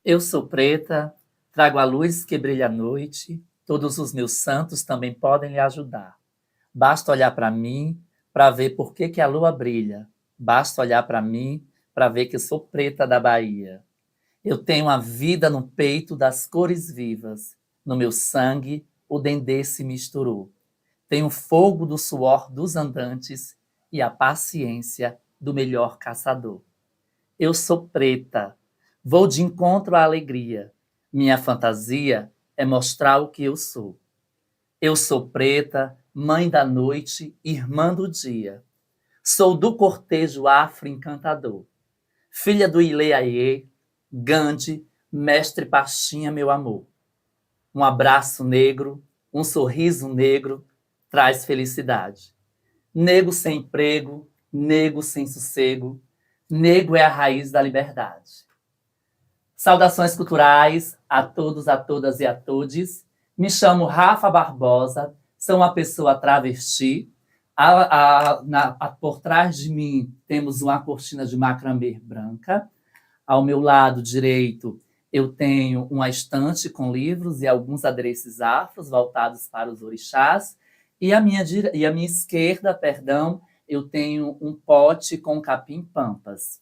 Eu sou preta, trago a luz que brilha à noite, todos os meus santos também podem lhe ajudar. Basta olhar para mim para ver por que a lua brilha. Basta olhar para mim para ver que eu sou preta da Bahia. Eu tenho a vida no peito das cores vivas. No meu sangue o dendê se misturou. Tenho fogo do suor dos andantes e a paciência do melhor caçador. Eu sou preta, vou de encontro à alegria. Minha fantasia é mostrar o que eu sou. Eu sou preta, mãe da noite, irmã do dia. Sou do cortejo afro-encantador. Filha do Ileaie, Gandhi, mestre Pastinha, meu amor. Um abraço negro, um sorriso negro, traz felicidade. Nego sem emprego, nego sem sossego, nego é a raiz da liberdade. Saudações culturais a todos, a todas e a todes. Me chamo Rafa Barbosa, sou uma pessoa travesti. Por trás de mim temos uma cortina de macramê branca. Ao meu lado direito eu tenho uma estante com livros e alguns adereços afros voltados para os orixás. E à minha esquerda, eu tenho um pote com capim-pampas.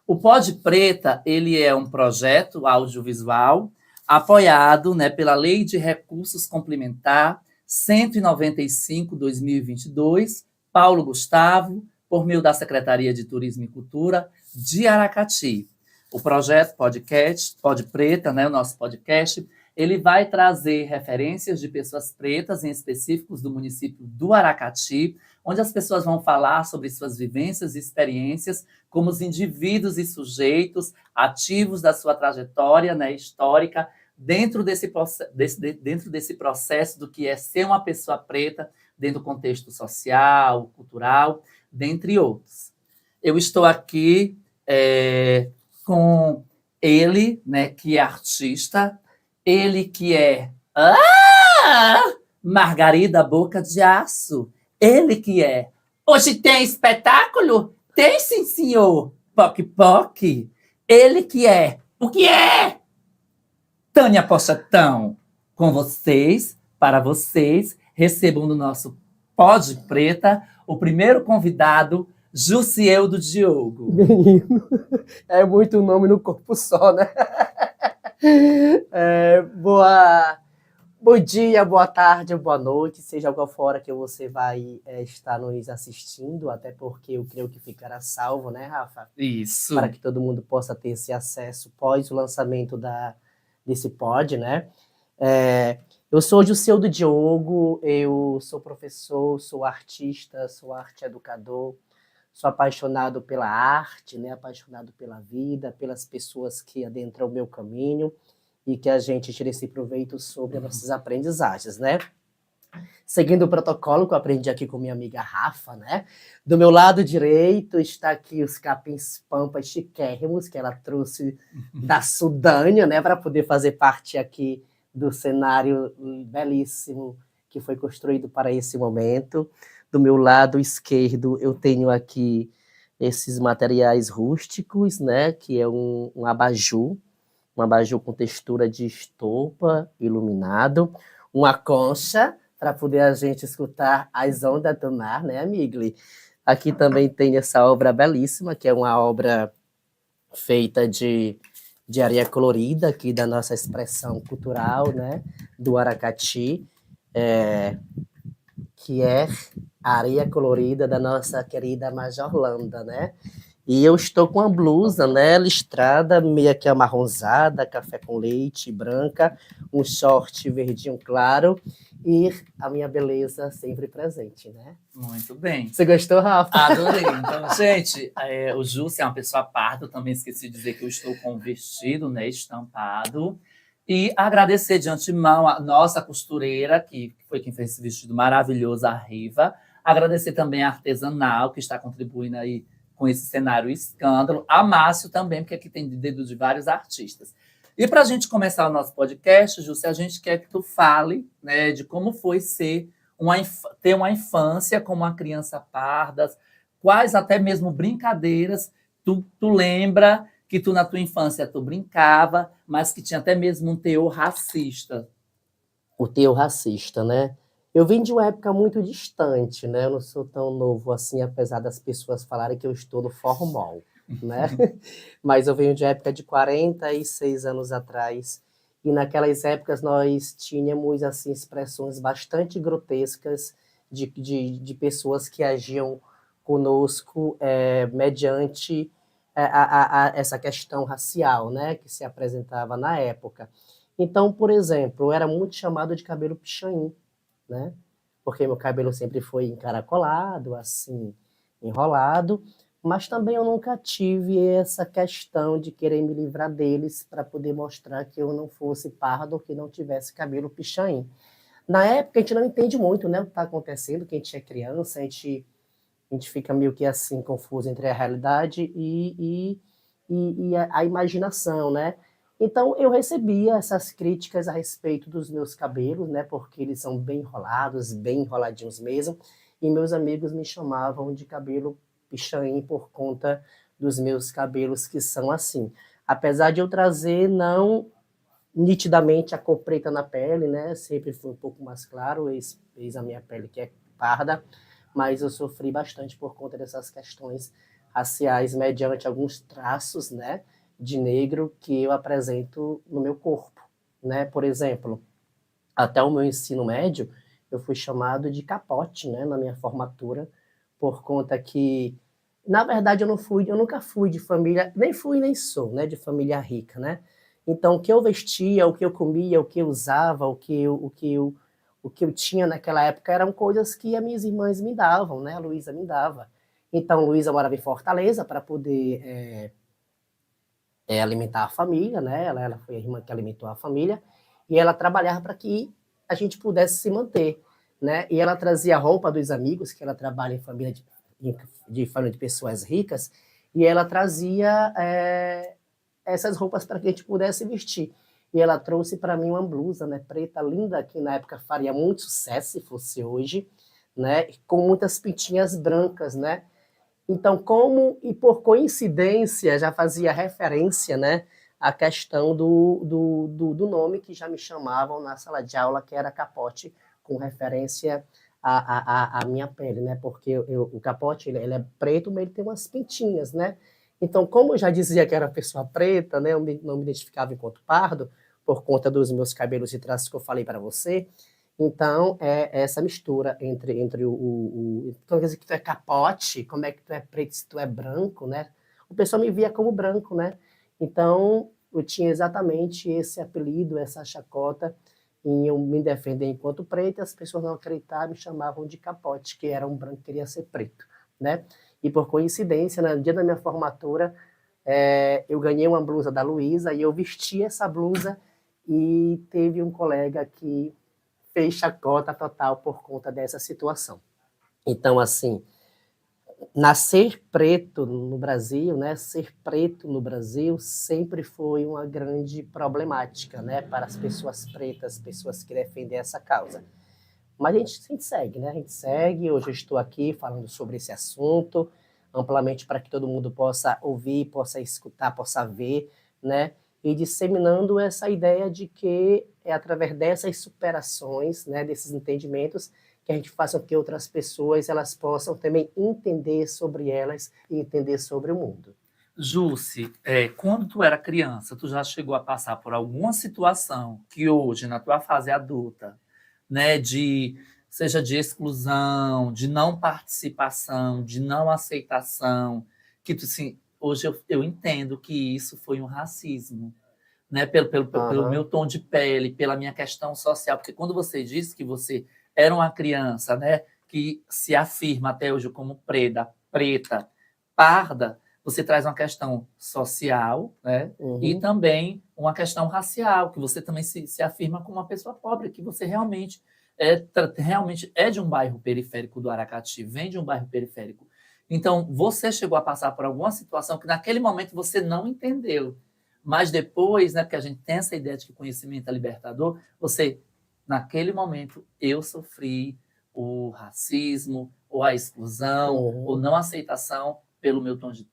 O Pod Preta ele é um projeto audiovisual apoiado, né, pela Lei de Recursos Complementar 195/2022, Paulo Gustavo, por meio da Secretaria de Turismo e Cultura de Aracati. O projeto Pod Preta, né, o nosso podcast, ele vai trazer referências de pessoas pretas, em específicos do município do Aracati, onde as pessoas vão falar sobre suas vivências e experiências como os indivíduos e sujeitos ativos da sua trajetória, né, histórica, dentro desse processo do que é ser uma pessoa preta, dentro do contexto social, cultural, dentre outros. Eu estou aqui com ele, né, que é artista, ele que é Margarida Boca de Aço, ele que é hoje tem espetáculo? Tem sim, senhor, Poc Poc, ele que é o que é? Tânia Pochatão, com vocês, para vocês, recebam no nosso Pod Preta o primeiro convidado, Jussieldo Diogo. Menino, é muito nome no corpo só, né? Bom dia, boa tarde, boa noite, seja qual for que você vai estar nos assistindo, até porque eu creio que ficará salvo, né, Rafa? Isso. Para que todo mundo possa ter esse acesso pós o lançamento desse pod, né? Eu sou o Jussieldo Diogo, eu sou professor, sou artista, sou arte educador, sou apaixonado pela arte, né? Apaixonado pela vida, pelas pessoas que adentram o meu caminho e que a gente tira esse proveito sobre as nossas aprendizagens, né? Seguindo o protocolo que eu aprendi aqui com minha amiga Rafa, né? Do meu lado direito está aqui os capins pampas chiquérrimos que ela trouxe da Sudânia, né? Para poder fazer parte aqui do cenário belíssimo que foi construído para esse momento. Do meu lado esquerdo eu tenho aqui esses materiais rústicos, né? Que é um abajur com textura de estopa iluminado, uma concha para poder a gente escutar as ondas do mar, né, Migli? Aqui também tem essa obra belíssima, que é uma obra feita de areia colorida, aqui da nossa expressão cultural, né, do Aracati, que é a areia colorida da nossa querida Majorlanda, né? E eu estou com uma blusa, né, listrada, meio que amarronzada, café com leite, branca, um short verdinho claro e a minha beleza sempre presente, né? Muito bem. Você gostou, Rafa? Adorei. Então, gente, o Jussi é uma pessoa parda, eu também esqueci de dizer que eu estou com um vestido, né, estampado. E agradecer de antemão a nossa costureira, que foi quem fez esse vestido maravilhoso, a Riva. Agradecer também a Artesanal, que está contribuindo aí com esse cenário escândalo. A Márcio também, porque aqui tem dedo de vários artistas. E para a gente começar o nosso podcast, Jussi, a gente quer que tu fale, né, de como foi ter uma infância como uma criança parda, quais até mesmo brincadeiras tu lembra que tu na tua infância tu brincava, mas que tinha até mesmo um teor racista? O teor racista, né? Eu vim de uma época muito distante, né? Eu não sou tão novo assim, apesar das pessoas falarem que eu estou no formal, né? Mas eu venho de época de 46 anos atrás, e naquelas épocas nós tínhamos, assim, expressões bastante grotescas de pessoas que agiam conosco mediante essa questão racial, né? Que se apresentava na época. Então, por exemplo, eu era muito chamado de cabelo pichain, né? Porque meu cabelo sempre foi encaracolado, assim, enrolado, mas também eu nunca tive essa questão de querer me livrar deles para poder mostrar que eu não fosse pardo ou que não tivesse cabelo pichain. Na época a gente não entende muito, né, o que está acontecendo, que a gente é criança, a gente fica meio que assim confuso entre a realidade e a imaginação, né? Então eu recebia essas críticas a respeito dos meus cabelos, né? Porque eles são bem enrolados, bem enroladinhos mesmo, e meus amigos me chamavam de cabelo pichain por conta dos meus cabelos que são assim. Apesar de eu trazer não nitidamente a cor preta na pele, né? Sempre foi um pouco mais claro, eis a minha pele que é parda, mas eu sofri bastante por conta dessas questões raciais mediante alguns traços, né, de negro que eu apresento no meu corpo, né? Por exemplo, até o meu ensino médio, eu fui chamado de capote, né, na minha formatura, por conta que, na verdade, eu nunca fui de família, nem fui nem sou, né, de família rica, né? Então, o que eu vestia, o que eu comia, o que eu usava, o que eu tinha naquela época eram coisas que as minhas irmãs me davam, né? A Luísa me dava. Então, Luísa morava em Fortaleza para poder alimentar a família, né? Ela foi a irmã que alimentou a família e ela trabalhava para que a gente pudesse se manter, né? E ela trazia roupa dos amigos, que ela trabalha em família de família de pessoas ricas, e ela trazia essas roupas para que a gente pudesse vestir. E ela trouxe para mim uma blusa, né, preta, linda, que na época faria muito sucesso se fosse hoje, né, com muitas pintinhas brancas, né. Então, como e por coincidência já fazia referência, né, à questão do nome que já me chamavam na sala de aula, que era capote, com referência à minha pele, né, porque o capote ele é preto, mas ele tem umas pintinhas, né. Então, como eu já dizia que era pessoa preta, né, eu não me identificava enquanto pardo, por conta dos meus cabelos e traços que eu falei para você, então, é essa mistura entre então, quer dizer que tu é capote, como é que tu é preto se tu é branco, né? O pessoal me via como branco, né? Então, eu tinha exatamente esse apelido, essa chacota, em eu me defender enquanto preto, e as pessoas não acreditavam, me chamavam de capote, que era um branco que queria ser preto, né? E por coincidência, no dia da minha formatura, eu ganhei uma blusa da Luísa, e eu vesti essa blusa, e teve um colega que fez chacota total por conta dessa situação. Então, assim, nascer preto no Brasil, né, ser preto no Brasil sempre foi uma grande problemática, né, para as pessoas pretas, pessoas que defendem essa causa. Mas a gente segue, né, a gente segue, hoje eu estou aqui falando sobre esse assunto, amplamente para que todo mundo possa ouvir, possa escutar, possa ver, né, e disseminando essa ideia de que é através dessas superações, né, desses entendimentos, que a gente faça com que outras pessoas elas possam também entender sobre elas e entender sobre o mundo. Jússi, quando tu era criança, tu já chegou a passar por alguma situação que hoje, na tua fase adulta, né, seja de exclusão, de não participação, de não aceitação, que tu, assim, hoje eu entendo que isso foi um racismo, né, pelo meu Aham. tom de pele, pela minha questão social, porque quando você disse que você era uma criança, né, que se afirma até hoje como preta, parda, você traz uma questão social, né, e Uhum. também uma questão racial, que você também se afirma como uma pessoa pobre, que você realmente é de um bairro periférico do Aracati, vem de um bairro periférico. Então, você chegou a passar por alguma situação que naquele momento você não entendeu, mas depois, né, porque a gente tem essa ideia de que conhecimento é libertador, naquele momento, eu sofri o racismo, ou a exclusão, ou Uhum. não aceitação pelo meu tom de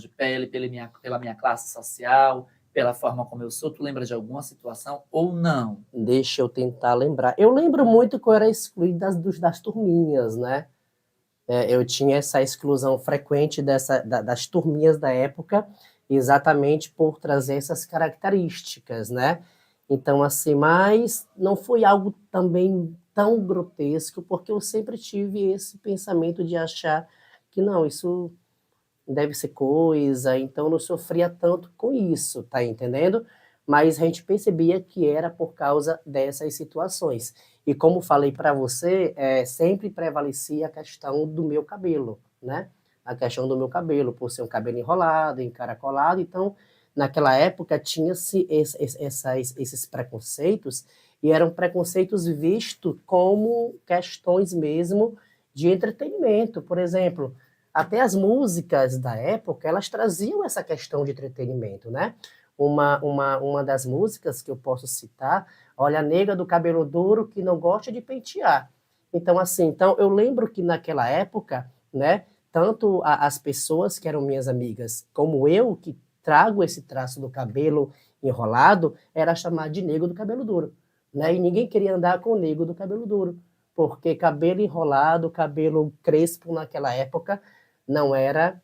pele, pela minha classe social, pela forma como eu sou. Tu lembra de alguma situação ou não? Deixa eu tentar lembrar. Eu lembro muito que eu era excluído das turminhas, né? Eu tinha essa exclusão frequente das turminhas da época, exatamente por trazer essas características, né? Então, assim, mas não foi algo também tão grotesco, porque eu sempre tive esse pensamento de achar que não, isso deve ser coisa, então não sofria tanto com isso, tá entendendo? Mas a gente percebia que era por causa dessas situações. E como falei para você, sempre prevalecia a questão do meu cabelo, né? A questão do meu cabelo, por ser um cabelo enrolado, encaracolado. Então, naquela época, tinha-se esses preconceitos, e eram preconceitos vistos como questões mesmo de entretenimento. Por exemplo, até as músicas da época, elas traziam essa questão de entretenimento, né? Uma das músicas que eu posso citar, olha, a nega do cabelo duro que não gosta de pentear. Então, assim, então eu lembro que naquela época, né, tanto as pessoas que eram minhas amigas, como eu, que trago esse traço do cabelo enrolado, era chamado de nego do cabelo duro, né? E ninguém queria andar com o nego do cabelo duro, porque cabelo enrolado, cabelo crespo naquela época, não era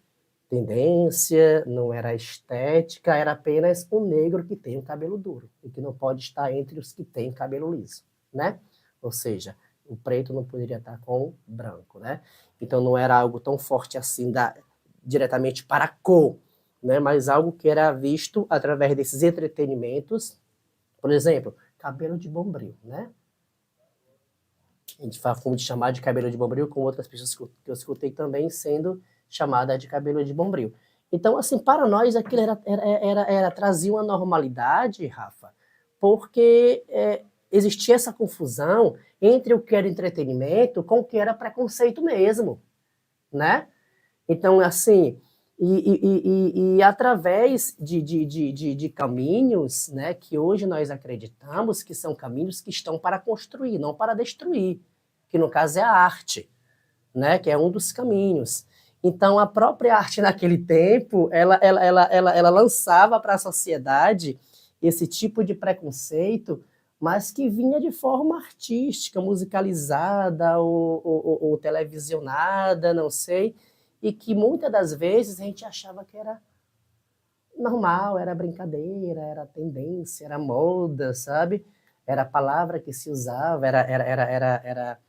tendência, não era estética, era apenas o negro que tem o cabelo duro e que não pode estar entre os que têm cabelo liso, né? Ou seja, o preto não poderia estar com o branco, né? Então não era algo tão forte assim diretamente para a cor, né? Mas algo que era visto através desses entretenimentos, por exemplo, cabelo de bombril, né? A gente faz como de chamar de cabelo de bombril, com outras pessoas que eu escutei também sendo chamada de cabelo de bombril. Então, assim, para nós aquilo trazia uma normalidade, Rafa, porque existia essa confusão entre o que era entretenimento com o que era preconceito mesmo, né? Então, assim, e através de caminhos, né, que hoje nós acreditamos que são caminhos que estão para construir, não para destruir, que no caso é a arte, né, que é um dos caminhos. Então, a própria arte naquele tempo, ela lançava para a sociedade esse tipo de preconceito, mas que vinha de forma artística, musicalizada ou televisionada, não sei, e que muitas das vezes a gente achava que era normal, era brincadeira, era tendência, era moda, sabe? Era a palavra que se usava, era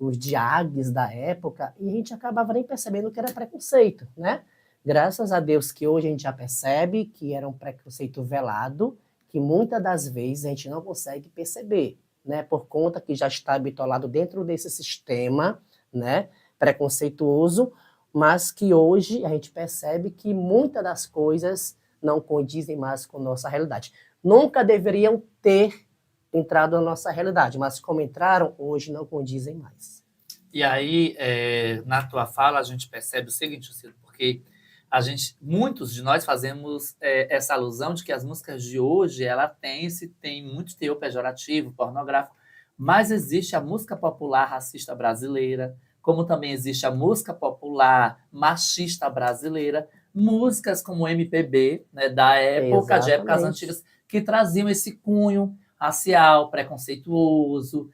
os diags da época, e a gente acabava nem percebendo que era preconceito, né? Graças a Deus que hoje a gente já percebe que era um preconceito velado, que muitas das vezes a gente não consegue perceber, né? Por conta que já está bitolado dentro desse sistema, né? Preconceituoso, mas que hoje a gente percebe que muitas das coisas não condizem mais com nossa realidade. Nunca deveriam ter entrado na nossa realidade, mas como entraram, hoje não condizem mais. E aí, na tua fala, a gente percebe o seguinte, Ciro, porque muitos de nós fazemos essa alusão de que as músicas de hoje, ela tem muito teor pejorativo, pornográfico, mas existe a música popular racista brasileira, como também existe a música popular machista brasileira, músicas como o MPB, né, da época, de épocas Exatamente. antigas, que traziam esse cunho racial, preconceituoso,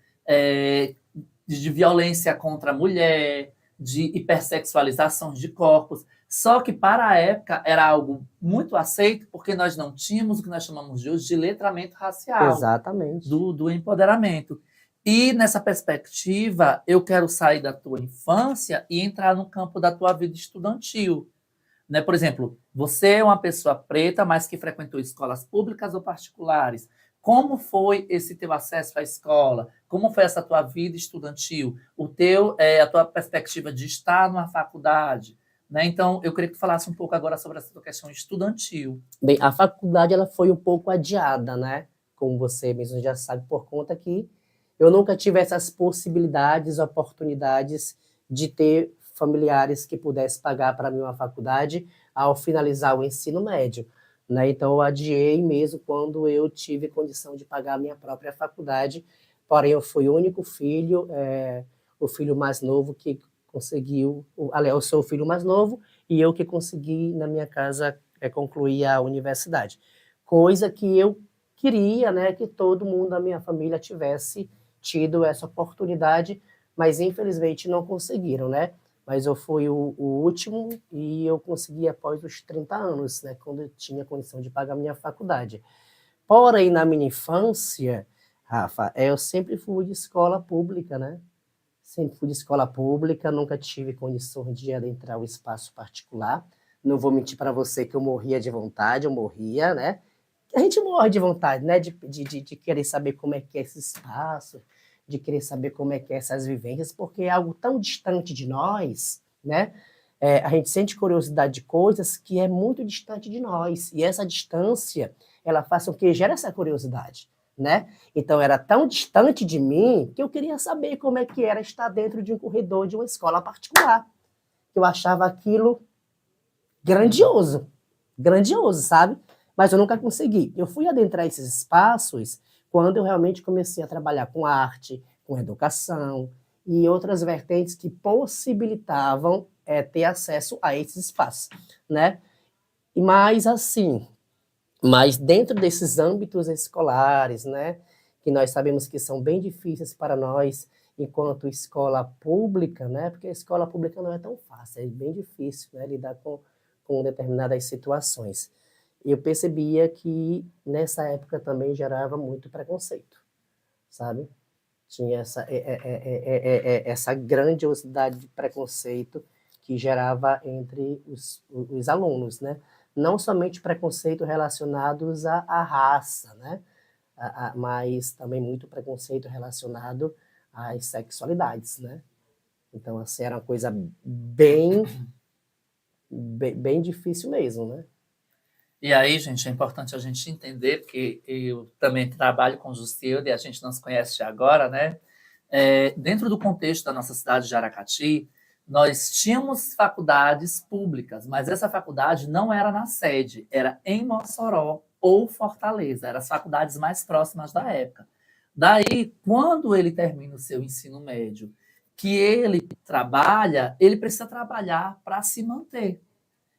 de violência contra a mulher, de hipersexualização de corpos. Só que para a época era algo muito aceito, porque nós não tínhamos o que nós chamamos de hoje de letramento racial, Exatamente. do empoderamento. E nessa perspectiva, eu quero sair da tua infância e entrar no campo da tua vida estudantil. Né? Por exemplo, você é uma pessoa preta, mas que frequentou escolas públicas ou particulares. Como foi esse teu acesso à escola? Como foi essa tua vida estudantil? A tua perspectiva de estar numa faculdade? Né? Então, eu queria que tu falasse um pouco agora sobre essa tua questão estudantil. Bem, a faculdade ela foi um pouco adiada, né? Como você mesmo já sabe, por conta que eu nunca tive essas possibilidades, oportunidades de ter familiares que pudessem pagar para mim uma faculdade ao finalizar o ensino médio, né? Então eu adiei mesmo quando eu tive condição de pagar a minha própria faculdade. Porém, eu fui o único filho, o filho mais novo que conseguiu, aliás, eu sou o filho mais novo, e eu que consegui, na minha casa, concluir a universidade. Coisa que eu queria, né, que todo mundo da minha família tivesse tido essa oportunidade, mas infelizmente não conseguiram, né? Mas eu fui o último e eu consegui após os 30 anos, né, quando eu tinha condição de pagar a minha faculdade. Porém, na minha infância, Rafa, eu sempre fui de escola pública, né? Sempre fui de escola pública, nunca tive condição de adentrar o espaço particular. Não vou mentir para você que eu morria de vontade, eu morria, né? A gente morre de vontade, né? De querer saber como é que é esse espaço, de querer saber como é que é essas vivências, porque é algo tão distante de nós, né? A gente sente curiosidade de coisas que é muito distante de nós. E essa distância, ela faz com que gere essa curiosidade, né? Então, era tão distante de mim que eu queria saber como é que era estar dentro de um corredor de uma escola particular. Eu achava aquilo grandioso, grandioso, sabe? Mas eu nunca consegui. Eu fui adentrar esses espaços quando eu realmente comecei a trabalhar com arte, com educação e outras vertentes que possibilitavam ter acesso a esses espaços, né? E mais assim, mas dentro desses âmbitos escolares, né, que nós sabemos que são bem difíceis para nós enquanto escola pública, né, porque a escola pública não é tão fácil, é bem difícil, né, lidar com determinadas situações. Eu percebia que nessa época também gerava muito preconceito, sabe? Tinha essa grandiosidade de preconceito que gerava entre os alunos, né? Não somente preconceito relacionados à raça, né? Mas também muito preconceito relacionado às sexualidades, né? Então, assim, era uma coisa bem difícil mesmo, né? E aí, gente, é importante a gente entender, porque eu também trabalho com Juscelio e a gente não se conhece de agora, né? Dentro do contexto da nossa cidade de Aracati, nós tínhamos faculdades públicas, mas essa faculdade não era na sede, era em Mossoró ou Fortaleza, eram as faculdades mais próximas da época. Daí, quando ele termina o seu ensino médio, que ele trabalha, ele precisa trabalhar para se manter.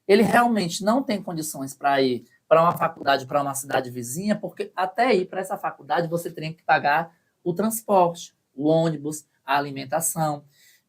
Ele realmente não tem condições para ir para uma faculdade, para uma cidade vizinha, porque até ir para essa faculdade você teria que pagar o transporte, o ônibus, a alimentação.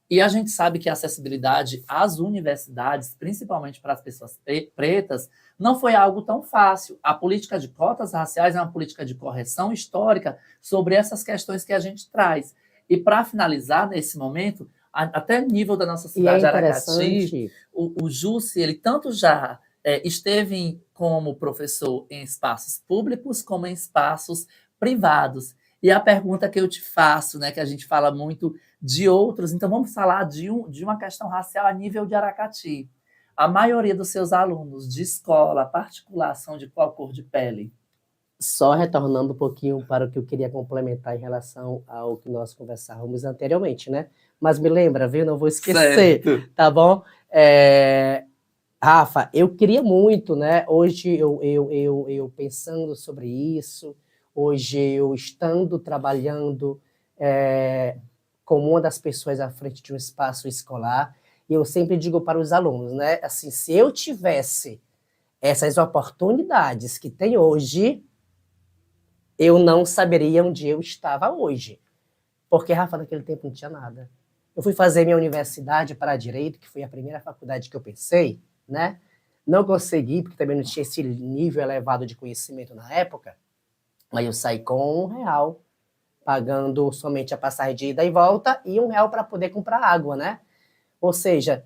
E a gente sabe que a acessibilidade às universidades, principalmente para as pessoas pretas, não foi algo tão fácil. A política de cotas raciais é uma política de correção histórica sobre essas questões que a gente traz. E para finalizar, nesse momento, até nível da nossa cidade de Aracati, o Jussi, ele tanto já esteve como professor em espaços públicos como em espaços privados. E a pergunta que eu te faço, né, que a gente fala muito de outros, então vamos falar de uma questão racial a nível de Aracati. A maioria dos seus alunos de escola particular são de qual cor de pele? Só retornando um pouquinho para o que eu queria complementar em relação ao que nós conversávamos anteriormente, né? Mas me lembra, viu? Não vou esquecer, certo. Tá bom? Rafa, eu queria muito, né? Hoje eu pensando sobre isso, hoje eu estando trabalhando como uma das pessoas à frente de um espaço escolar, e eu sempre digo para os alunos, né? Assim, se eu tivesse essas oportunidades que tem hoje, eu não saberia onde eu estava hoje. Porque, Rafa, naquele tempo não tinha nada. Eu fui fazer minha universidade para Direito, que foi a primeira faculdade que eu pensei, né? Não consegui, porque também não tinha esse nível elevado de conhecimento na época, mas eu saí com R$1, pagando somente a passagem de ida e volta, e R$1 para poder comprar água, né? Ou seja,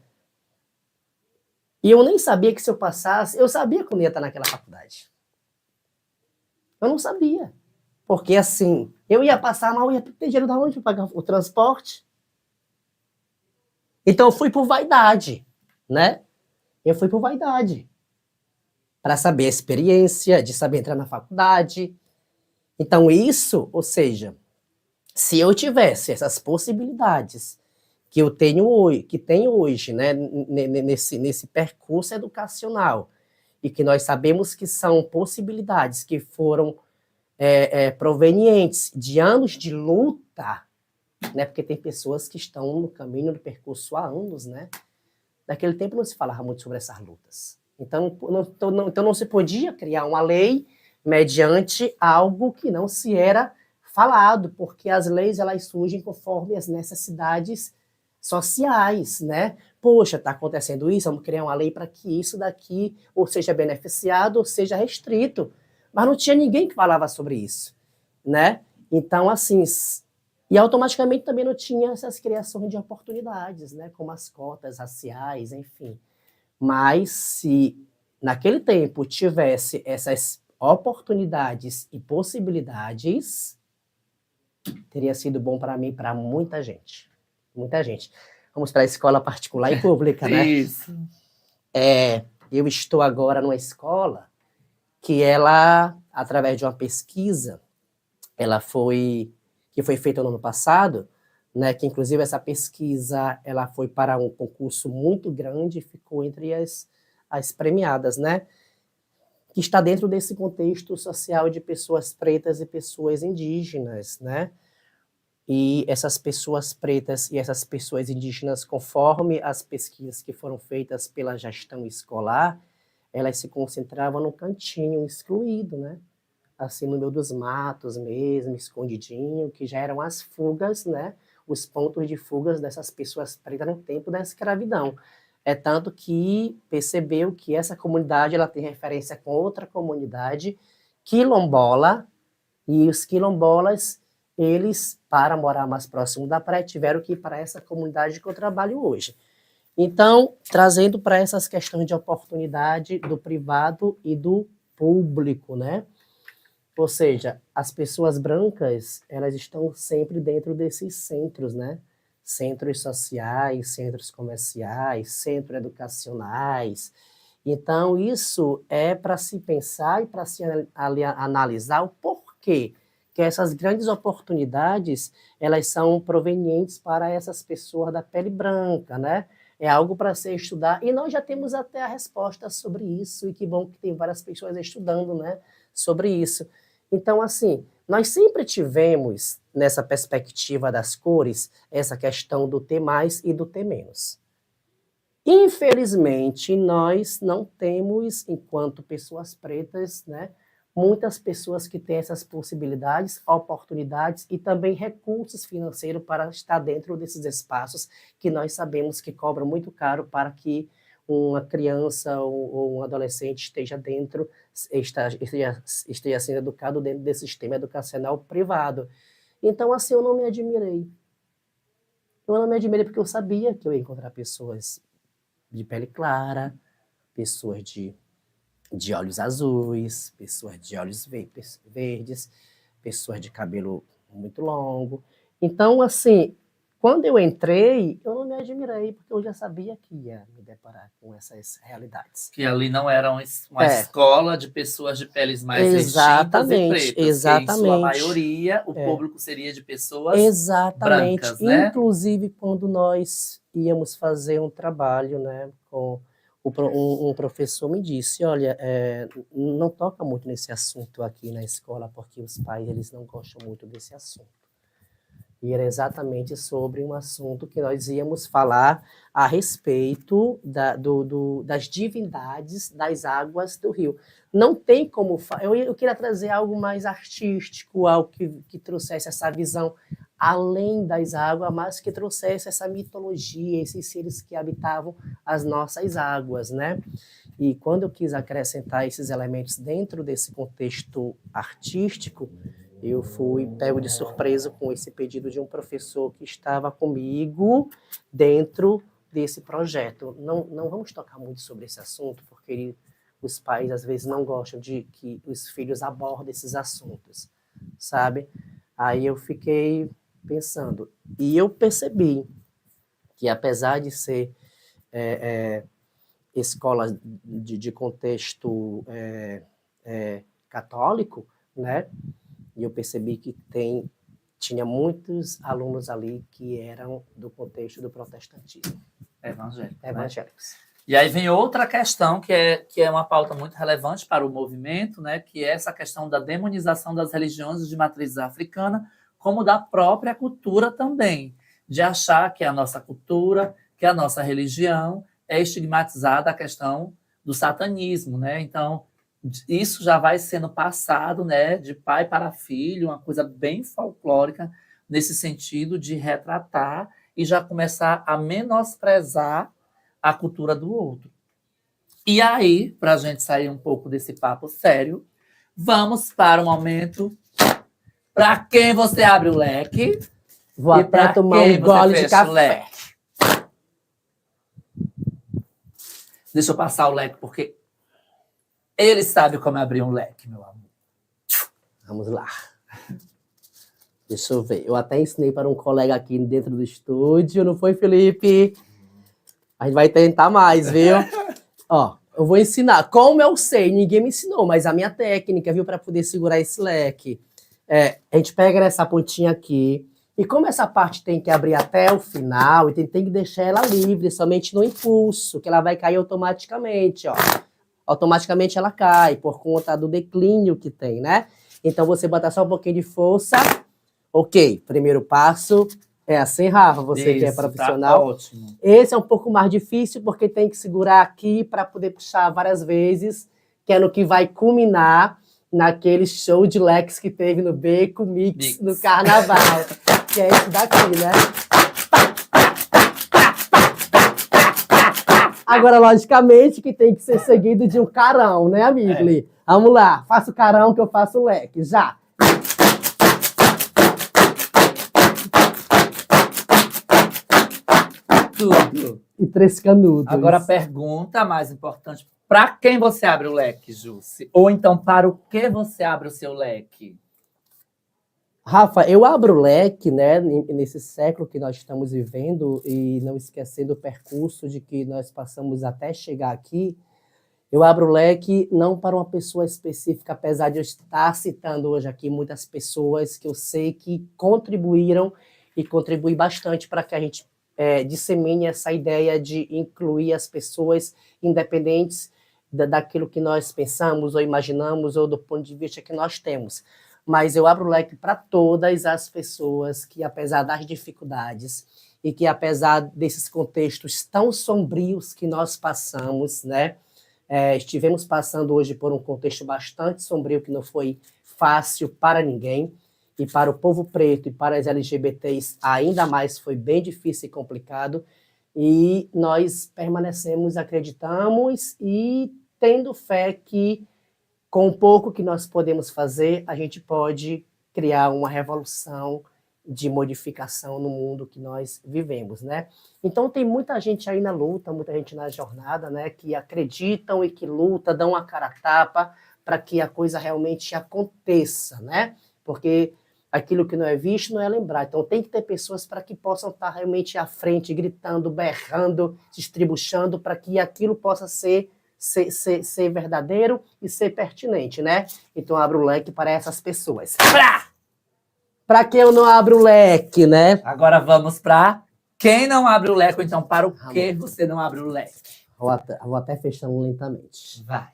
e eu nem sabia que se eu passasse, eu sabia que eu não ia estar naquela faculdade. Eu não sabia. Porque, assim, eu ia passar mal, eu ia ter dinheiro de onde para pagar o transporte. Então, eu fui por vaidade, né? Eu fui por vaidade. Para saber a experiência, de saber entrar na faculdade. Então, isso, ou seja, se eu tivesse essas possibilidades que eu tenho hoje, que tenho hoje, né, nesse percurso educacional, e que nós sabemos que são possibilidades que foram provenientes de anos de luta, né? Porque tem pessoas que estão no caminho, no percurso há anos, né? Naquele tempo não se falava muito sobre essas lutas. Então não se podia criar uma lei mediante algo que não se era falado, porque as leis elas surgem conforme as necessidades sociais, né? Poxa, está acontecendo isso, vamos criar uma lei para que isso daqui ou seja beneficiado ou seja restrito. Mas não tinha ninguém que falava sobre isso, né? Então, assim, e automaticamente também não tinha essas criações de oportunidades, né? Como as cotas raciais, enfim. Mas se naquele tempo tivesse essas oportunidades e possibilidades, teria sido bom para mim, para muita gente. Muita gente. Vamos para a escola particular e pública, né? Isso. Eu estou agora numa escola que ela, através de uma pesquisa, que foi feita no ano passado, né, que inclusive essa pesquisa ela foi para um concurso muito grande e ficou entre as premiadas, né, que está dentro desse contexto social de pessoas pretas e pessoas indígenas, né, e essas pessoas pretas e essas pessoas indígenas, conforme as pesquisas que foram feitas pela gestão escolar, elas se concentravam no cantinho excluído, né, assim, no meio dos matos mesmo, escondidinho, que já eram as fugas, né? Os pontos de fugas dessas pessoas pretas no tempo da escravidão. É tanto que percebeu que essa comunidade ela tem referência com outra comunidade quilombola, e os quilombolas, eles, para morar mais próximo da praia, tiveram que ir para essa comunidade que eu trabalho hoje. Então, trazendo para essas questões de oportunidade do privado e do público, né? Ou seja, as pessoas brancas, elas estão sempre dentro desses centros, né? Centros sociais, centros comerciais, centros educacionais. Então, isso é para se pensar e para se analisar o porquê que essas grandes oportunidades, elas são provenientes para essas pessoas da pele branca, né? É algo para ser estudado. E nós já temos até a resposta sobre isso, e que bom que tem várias pessoas estudando, né, sobre isso. Então, assim, nós sempre tivemos, nessa perspectiva das cores, essa questão do ter mais e do ter menos. Infelizmente, nós não temos, enquanto pessoas pretas, né, muitas pessoas que têm essas possibilidades, oportunidades e também recursos financeiros para estar dentro desses espaços que nós sabemos que cobram muito caro para que uma criança ou um adolescente esteja dentro, esteja sendo educado dentro desse sistema educacional privado. Então, assim, eu não me admirei. Eu não me admirei porque eu sabia que eu ia encontrar pessoas de pele clara, pessoas de olhos azuis, pessoas de olhos verdes, pessoas de cabelo muito longo. Então, assim, quando eu entrei, eu não me admirei, porque eu já sabia que ia me deparar com essas realidades. Que ali não era uma escola de pessoas de peles mais distintas e pretas, exatamente. que em sua maioria o público seria de pessoas brancas, né? Inclusive, quando nós íamos fazer um trabalho, né, com um professor me disse, olha, não toca muito nesse assunto aqui na escola, porque os pais eles não gostam muito desse assunto. E era exatamente sobre um assunto que nós íamos falar a respeito das divindades das águas do rio. Não tem como... Eu queria trazer algo mais artístico, algo que trouxesse essa visão além das águas, mas que trouxesse essa mitologia, esses seres que habitavam as nossas águas, né? E quando eu quis acrescentar esses elementos dentro desse contexto artístico, eu fui pego de surpresa com esse pedido de um professor que estava comigo dentro desse projeto. Não vamos tocar muito sobre esse assunto, porque os pais às vezes não gostam de que os filhos abordem esses assuntos, sabe? Aí eu fiquei pensando, e eu percebi que apesar de ser escola de contexto católico, né? E eu percebi que tinha muitos alunos ali que eram do contexto do protestantismo. Evangélicos. Né? E aí vem outra questão que é uma pauta muito relevante para o movimento, né? Que é essa questão da demonização das religiões de matriz africana como da própria cultura também, de achar que a nossa cultura, que a nossa religião é estigmatizada a questão do satanismo, né? Então, isso já vai sendo passado, né, de pai para filho, uma coisa bem folclórica, nesse sentido de retratar e já começar a menosprezar a cultura do outro. E aí, para a gente sair um pouco desse papo sério, vamos para o momento para quem você abre o leque. Vou e até tomar quem um gole você de fecha o café. leque. Deixa eu passar o leque, porque ele sabe como abrir um leque, meu amor. Vamos lá. Deixa eu ver. Eu até ensinei para um colega aqui dentro do estúdio, não foi, Felipe? A gente vai tentar mais, viu? Ó, eu vou ensinar. Como eu sei, ninguém me ensinou, mas a minha técnica, viu, para poder segurar esse leque. A gente pega nessa pontinha aqui, e como essa parte tem que abrir até o final, e tem que deixar ela livre, somente no impulso, que ela vai cair automaticamente, ó. Automaticamente ela cai, por conta do declínio que tem, né? Então você bota só um pouquinho de força. Ok, primeiro passo é assim, Rafa, você que é profissional. Tá ótimo. Esse é um pouco mais difícil, porque tem que segurar aqui para poder puxar várias vezes, que é no que vai culminar naquele show de Lex que teve no Beco Mix no Carnaval, que é esse daqui, né? Agora, logicamente, que tem que ser seguido de um carão, né, amigo? Vamos lá, faça o carão que eu faço o leque, já. Tudo. E 3 canudos. Agora a pergunta mais importante. Para quem você abre o leque, Jussi? Ou então, para o que você abre o seu leque? Rafa, eu abro o leque, né, nesse século que nós estamos vivendo, e não esquecendo o percurso de que nós passamos até chegar aqui, eu abro o leque não para uma pessoa específica, apesar de eu estar citando hoje aqui muitas pessoas que eu sei que contribuíram e contribuem bastante para que a gente dissemine essa ideia de incluir as pessoas independentes daquilo que nós pensamos ou imaginamos ou do ponto de vista que nós temos. Mas eu abro o leque para todas as pessoas que, apesar das dificuldades e que, apesar desses contextos tão sombrios que nós passamos, né, estivemos passando hoje por um contexto bastante sombrio que não foi fácil para ninguém, e para o povo preto e para as LGBTs ainda mais foi bem difícil e complicado, e nós permanecemos, acreditamos e tendo fé que com o pouco que nós podemos fazer, a gente pode criar uma revolução de modificação no mundo que nós vivemos, né? Então tem muita gente aí na luta, muita gente na jornada, né, que acreditam e que luta, dão a cara a tapa para que a coisa realmente aconteça, né? Porque aquilo que não é visto não é lembrado. Então tem que ter pessoas para que possam estar realmente à frente, gritando, berrando, se estribuchando, para que aquilo possa ser verdadeiro e ser pertinente, né? Então eu abro o leque para essas pessoas. Para que eu não abro o leque, né? Agora vamos para quem não abre o leque, ou então para o que você não abre o leque. Vou até fechando lentamente. Vai.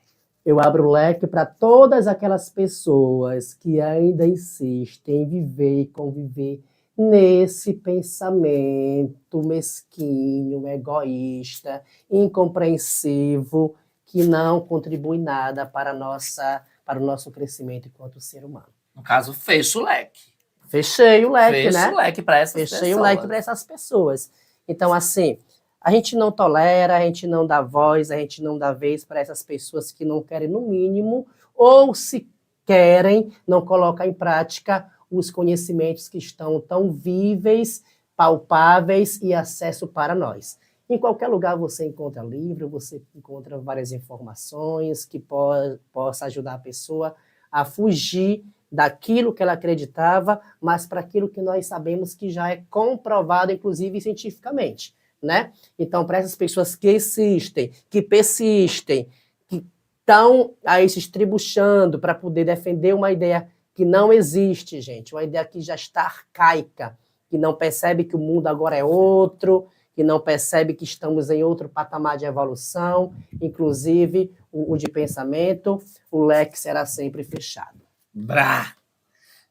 Eu abro o leque para todas aquelas pessoas que ainda insistem em viver e conviver nesse pensamento mesquinho, egoísta, incompreensivo, que não contribui nada para o nosso crescimento enquanto ser humano. No caso, fecha o leque. Fechei o leque, né? Fecha o leque para essas pessoas. Fechei o leque para essas pessoas. Então, assim, a gente não tolera, a gente não dá voz, a gente não dá vez para essas pessoas que não querem, no mínimo, ou se querem, não colocar em prática os conhecimentos que estão tão víveis, palpáveis e acesso para nós. Em qualquer lugar você encontra livro, você encontra várias informações que possa ajudar a pessoa a fugir daquilo que ela acreditava, mas para aquilo que nós sabemos que já é comprovado, inclusive cientificamente, né? Então, para essas pessoas que existem, que persistem, que estão aí se estribuchando para poder defender uma ideia que não existe, gente, uma ideia que já está arcaica, que não percebe que o mundo agora é outro, que não percebe que estamos em outro patamar de evolução, inclusive o de pensamento, o leque será sempre fechado. Brá!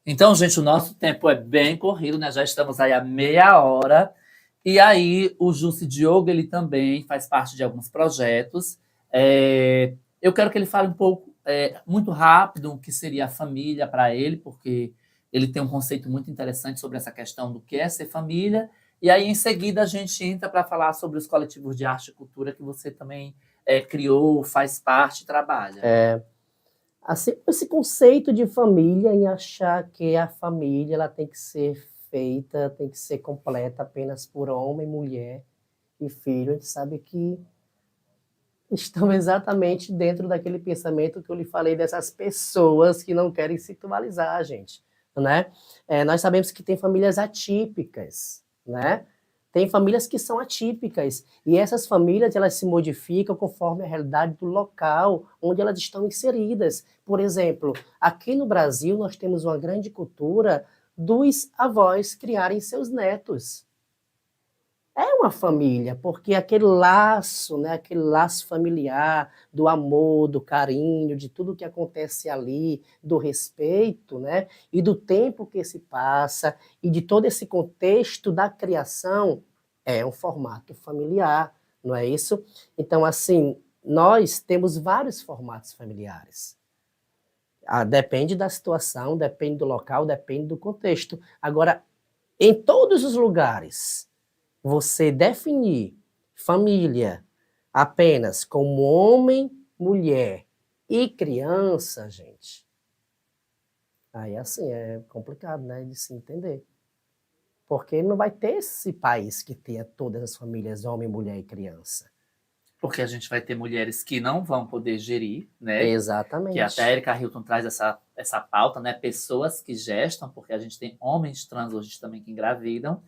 Então, gente, o nosso tempo é bem corrido, né? Já estamos aí há meia hora. E aí, o Jussi Diogo, ele também faz parte de alguns projetos. Eu quero que ele fale um pouco, muito rápido, o que seria a família para ele, porque ele tem um conceito muito interessante sobre essa questão do que é ser família. E aí, em seguida, a gente entra para falar sobre os coletivos de arte e cultura que você também criou, faz parte, trabalha. Assim, esse conceito de família, em achar que a família ela tem que ser feita, tem que ser completa apenas por homem, mulher e filho, a gente sabe que estão exatamente dentro daquele pensamento que eu lhe falei dessas pessoas que não querem se atualizar, gente, né? Nós sabemos que tem famílias atípicas, né? Tem famílias que são atípicas e essas famílias elas se modificam conforme a realidade do local onde elas estão inseridas. Por exemplo, aqui no Brasil nós temos uma grande cultura dos avós criarem seus netos. É uma família, porque aquele laço, né, aquele laço familiar, do amor, do carinho, de tudo que acontece ali, do respeito, né, e do tempo que se passa, e de todo esse contexto da criação, é um formato familiar, não é isso? Então, assim, nós temos vários formatos familiares. Depende da situação, depende do local, depende do contexto. Agora, em todos os lugares, você definir família apenas como homem, mulher e criança, gente, aí assim é complicado, né, de se entender. Porque não vai ter esse país que tenha todas as famílias, homem, mulher e criança. Porque a gente vai ter mulheres que não vão poder gerir, né? Exatamente. Que até a Erika Hilton traz essa pauta, né? Pessoas que gestam, porque a gente tem homens trans hoje também que engravidam,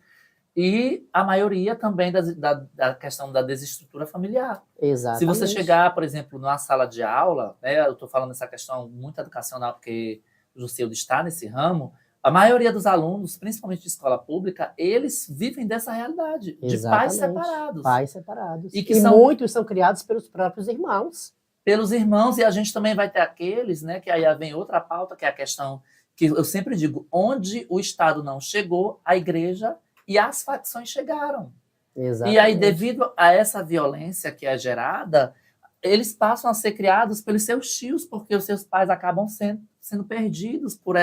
e a maioria também da questão da desestrutura familiar. Exatamente. Se você chegar, por exemplo, numa sala de aula, né? Eu estou falando dessa questão muito educacional, porque o Jusceldo está nesse ramo, a maioria dos alunos, principalmente de escola pública, eles vivem dessa realidade, de pais separados. Pais separados. E muitos são criados pelos próprios irmãos. Pelos irmãos, e a gente também vai ter aqueles, né, que aí vem outra pauta, que é a questão que eu sempre digo, onde o Estado não chegou, a igreja e as facções chegaram. Exatamente. E aí, devido a essa violência que é gerada, eles passam a ser criados pelos seus tios, porque os seus pais acabam sendo perdidos por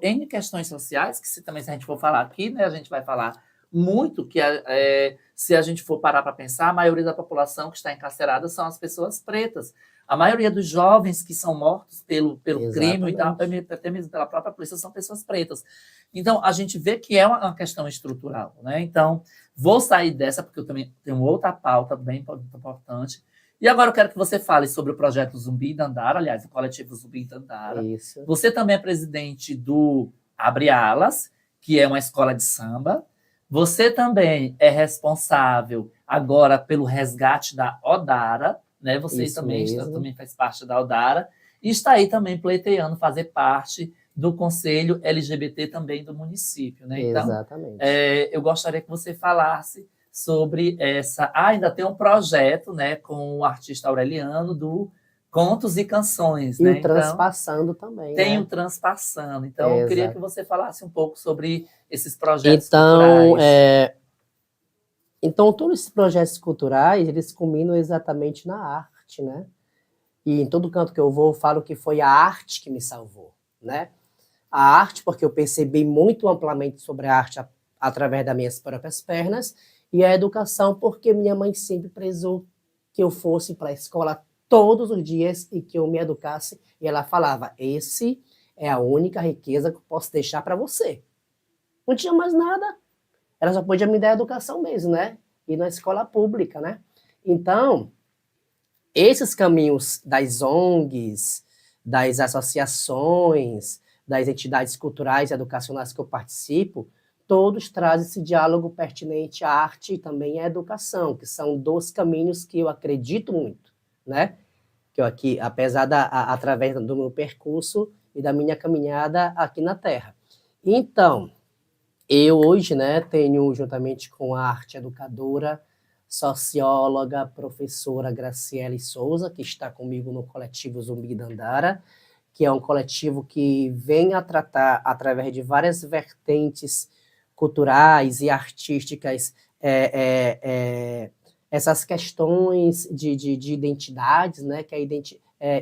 N questões sociais, que se a gente for falar aqui, né, a gente vai falar muito, que se a gente for parar para pensar, a maioria da população que está encarcerada são as pessoas pretas. A maioria dos jovens que são mortos pelo crime, e até mesmo pela própria polícia, são pessoas pretas. Então, a gente vê que é uma questão estrutural, né? Então, vou sair dessa, porque eu também tenho outra pauta bem importante. E agora eu quero que você fale sobre o projeto Zumbi Dandara, aliás, o coletivo Zumbi Dandara. Isso. Você também é presidente do Abre Alas, que é uma escola de samba. Você também é responsável agora pelo resgate da Odara, né? Você também faz parte da Odara, e está aí também pleiteando fazer parte do Conselho LGBT também do município, né? Então, exatamente. Eu gostaria que você falasse sobre essa... ainda tem um projeto, né, com o artista Aureliano do Contos e Canções, e né? o Transpassando então, também, tem né? o Transpassando. Então, eu queria que você falasse um pouco sobre esses projetos então, culturais. Então, todos esses projetos culturais, eles culminam exatamente na arte, né? E em todo canto que eu vou, eu falo que foi a arte que me salvou, né? A arte, porque eu percebi muito amplamente sobre a arte através das minhas próprias pernas, e a educação, porque minha mãe sempre prezou que eu fosse para a escola todos os dias e que eu me educasse, e ela falava, esse é a única riqueza que eu posso deixar para você. Não tinha mais nada. Ela só podia me dar a educação mesmo, né? E na escola pública, né? Então, esses caminhos das ONGs, das associações, das entidades culturais e educacionais que eu participo, todos trazem esse diálogo pertinente à arte e também à educação, que são dois caminhos que eu acredito muito, né? Que eu aqui, apesar através do meu percurso e da minha caminhada aqui na Terra. Então, eu hoje, né, tenho, juntamente com a arte educadora, socióloga, professora Graciele Souza, que está comigo no coletivo Zumbi Dandara, que é um coletivo que vem a tratar, através de várias vertentes culturais e artísticas, essas questões de identidades, né? Que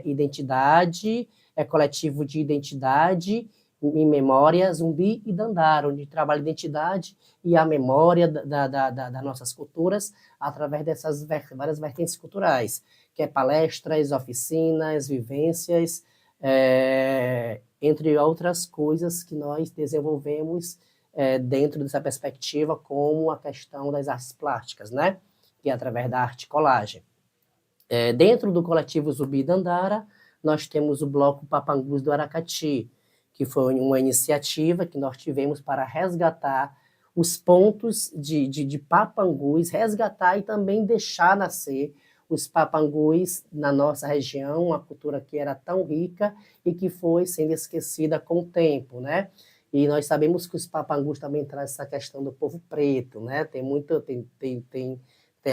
identidade é coletivo de identidade em memória, Zumbi e Dandara, onde trabalha a identidade e a memória das nossas culturas através dessas várias vertentes culturais, que é palestras, oficinas, vivências, entre outras coisas que nós desenvolvemos dentro dessa perspectiva, como a questão das artes plásticas, né? Que é através da arte colagem. Dentro do coletivo Zumbi e Dandara, nós temos o bloco Papangus do Aracati, que foi uma iniciativa que nós tivemos para resgatar os pontos de papangus, resgatar e também deixar nascer os papangus na nossa região, uma cultura que era tão rica e que foi sendo esquecida com o tempo, né? E nós sabemos que os papangus também trazem essa questão do povo preto, né? Tem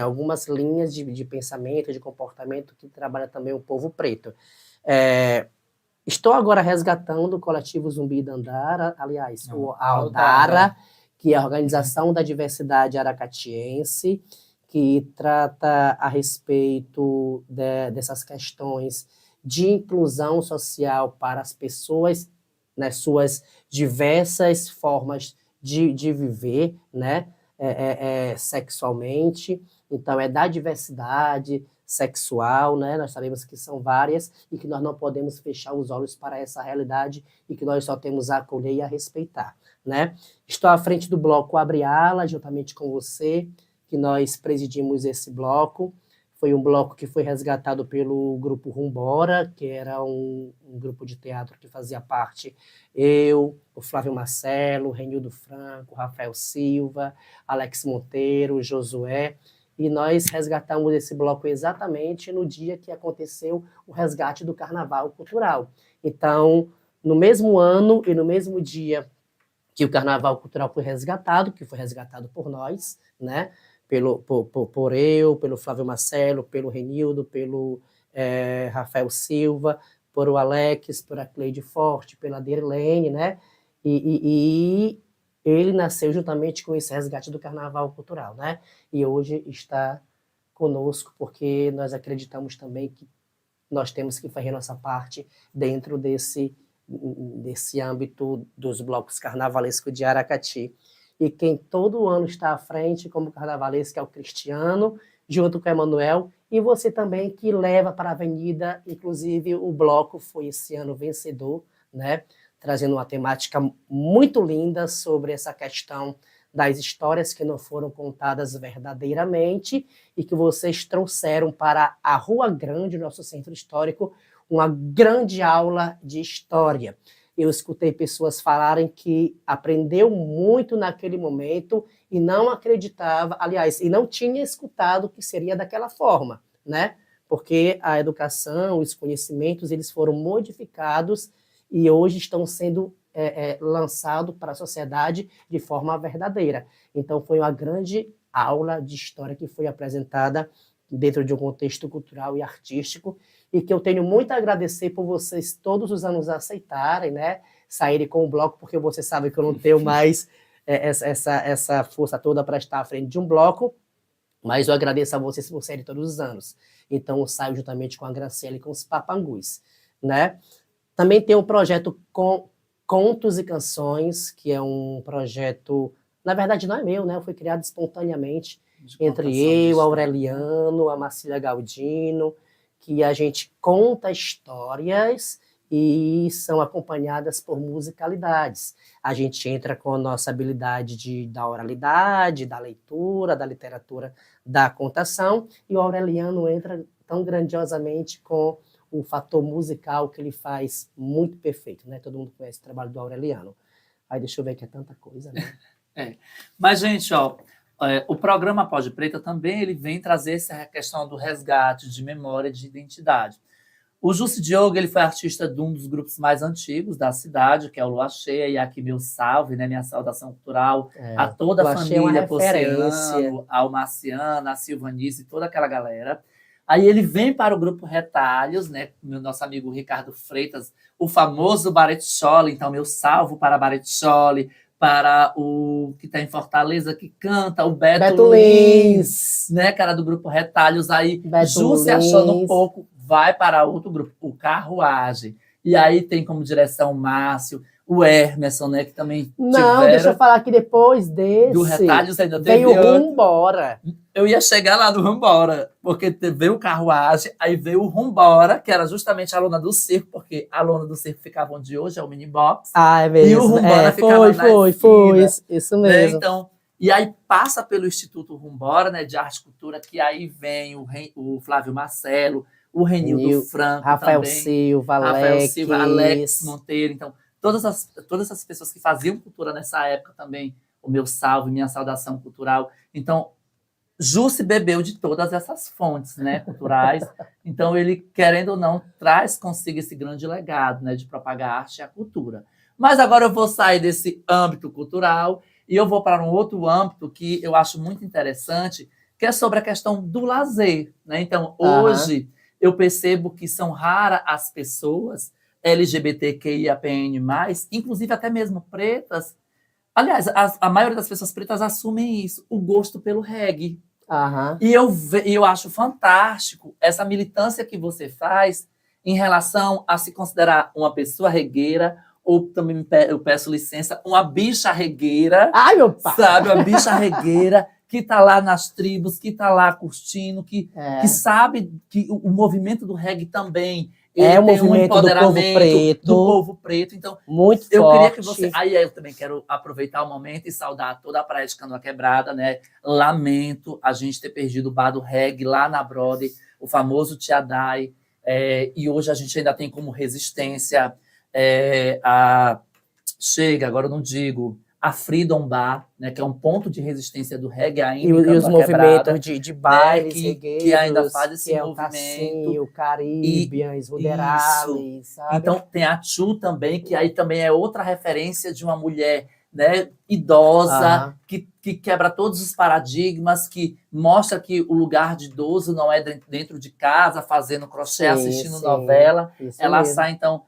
algumas linhas de pensamento, de comportamento que trabalha também o povo preto. Estou agora resgatando o coletivo Zumbi e Dandara, aliás, a Aldara, que é a Organização da Diversidade Aracatiense, que trata a respeito dessas questões de inclusão social para as pessoas nas suas diversas formas de viver, né? Sexualmente. Então, da diversidade sexual, né? Nós sabemos que são várias e que nós não podemos fechar os olhos para essa realidade e que nós só temos a acolher e a respeitar, né? Estou à frente do bloco Abre Ala, juntamente com você, que nós presidimos esse bloco. Foi um bloco que foi resgatado pelo grupo Rumbora, que era um grupo de teatro que fazia parte eu, o Flávio Marcelo, o Renildo Franco, o Rafael Silva, Alex Monteiro, Josué, e nós resgatamos esse bloco exatamente no dia que aconteceu o resgate do Carnaval Cultural. Então, no mesmo ano e no mesmo dia que o Carnaval Cultural foi resgatado, que foi resgatado por nós, né? Por eu, pelo Flávio Marcelo, pelo Renildo, pelo Rafael Silva, por o Alex, por a Cleide Forte, pela Dirlene, né? E ele nasceu juntamente com esse resgate do Carnaval Cultural, né? E hoje está conosco porque nós acreditamos também que nós temos que fazer nossa parte dentro desse âmbito dos blocos carnavalescos de Aracati. E quem todo ano está à frente como carnavalesco é o Cristiano, junto com o Emanuel, e você também que leva para a avenida, inclusive o bloco foi esse ano vencedor, né? Trazendo uma temática muito linda sobre essa questão das histórias que não foram contadas verdadeiramente e que vocês trouxeram para a Rua Grande, nosso centro histórico, uma grande aula de história. Eu escutei pessoas falarem que aprendeu muito naquele momento e não acreditava, aliás, e não tinha escutado que seria daquela forma, né? Porque a educação, os conhecimentos, eles foram modificados e hoje estão sendo lançados para a sociedade de forma verdadeira. Então, foi uma grande aula de história que foi apresentada dentro de um contexto cultural e artístico, e que eu tenho muito a agradecer por vocês todos os anos aceitarem, né, saírem com o bloco, porque você sabe que eu não tenho mais essa força toda para estar à frente de um bloco, mas eu agradeço a vocês por saírem todos os anos. Então, eu saio juntamente com a Graciela e com os Papangus, né? Também tem um projeto com Contos e Canções, que é um projeto, na verdade não é meu, né? Foi criado espontaneamente entre eu, Aureliano, a Marcília Galdino, que a gente conta histórias e são acompanhadas por musicalidades. A gente entra com a nossa habilidade da oralidade, da leitura, da literatura, da contação, e o Aureliano entra tão grandiosamente com o fator musical que ele faz muito perfeito, né? Todo mundo conhece o trabalho do Aureliano. Aí deixa eu ver que é tanta coisa, né? Mas, gente, ó, o programa Pode Preta também ele vem trazer essa questão do resgate de memória, de identidade. O Jussi Diogo ele foi artista de um dos grupos mais antigos da cidade, que é o Lua Cheia, e aqui meu salve, né, minha saudação cultural a toda a família Poceano, ao Marciano, a Silvanice e toda aquela galera. Aí ele vem para o grupo Retalhos, né? Meu nosso amigo Ricardo Freitas, o famoso Barettioli. Então, meu salvo para Barettioli, para o que está em Fortaleza, que canta, o Beto Lins, né, cara, do grupo Retalhos. Aí, Ju se achando um pouco, vai para outro grupo, o Carruagem. E aí tem como direção o Márcio, o Emerson, né, que também Não, deixa eu falar que depois desse... Do Retalhos ainda teve veio o Rumbora. Eu ia chegar lá do Rumbora, porque veio o Carruagem, aí veio o Rumbora, que era justamente a lona do circo, porque a lona do circo ficava onde hoje é o mini box. Ah, é mesmo. E o Rumbora ficava foi, isso mesmo. Né? Então, e aí passa pelo Instituto Rumbora, né, de Arte e Cultura, que aí vem o Flávio Marcelo, o Renildo Franco Rafael também, Silva, Alex Monteiro. Então, todas essas pessoas que faziam cultura nessa época também, o meu salve, minha saudação cultural. Então, Ju se bebeu de todas essas fontes, né, culturais. Então, ele, querendo ou não, traz consigo esse grande legado, né, de propagar a arte e a cultura. Mas agora eu vou sair desse âmbito cultural e eu vou para um outro âmbito que eu acho muito interessante, que é sobre a questão do lazer, né? Então, hoje, eu percebo que são raras as pessoas LGBTQIAPN+, inclusive até mesmo pretas. Aliás, a maioria das pessoas pretas assumem isso, o gosto pelo reggae. E eu acho fantástico essa militância que você faz em relação a se considerar uma pessoa regueira, ou também eu peço licença, uma bicha regueira. Ai, meu pai! Sabe, uma bicha regueira que está lá nas tribos, que está lá curtindo, que sabe que o movimento do reggae também é o movimento do povo preto. Então, muito eu forte. Queria que você... Aí eu também quero aproveitar o momento e saudar toda a Praia de Canoa Quebrada, né? Lamento a gente ter perdido o bar do reggae lá na Brode, o famoso Tiadai. E hoje a gente ainda tem como resistência Chega, agora eu não digo... a Freedom Bar, né, que é um ponto de resistência do reggae ainda. E os movimentos de bailes, né, que ainda faz esse movimento. O Cassim, o Caribbeans, o Derali, sabe? Então tem a Chu também, que aí também é outra referência de uma mulher, né, idosa, que quebra todos os paradigmas, que mostra que o lugar de idoso não é dentro de casa, fazendo crochê, assistindo novela. Ela mesmo. Sai, então...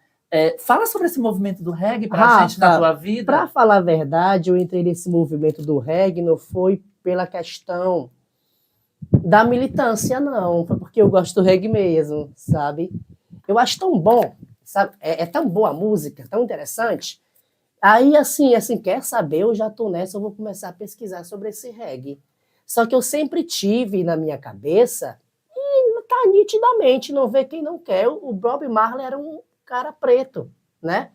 fala sobre esse movimento do reggae para a gente na tua vida. Para falar a verdade, eu entrei nesse movimento do reggae, não foi pela questão da militância, não. Foi porque eu gosto do reggae mesmo, sabe? Eu acho tão bom, sabe? É tão boa a música, tão interessante. Aí, assim, quer saber? Eu já tô nessa, eu vou começar a pesquisar sobre esse reggae. Só que eu sempre tive na minha cabeça, e tá nitidamente, não vê quem não quer, o Bob Marley era um cara preto, né?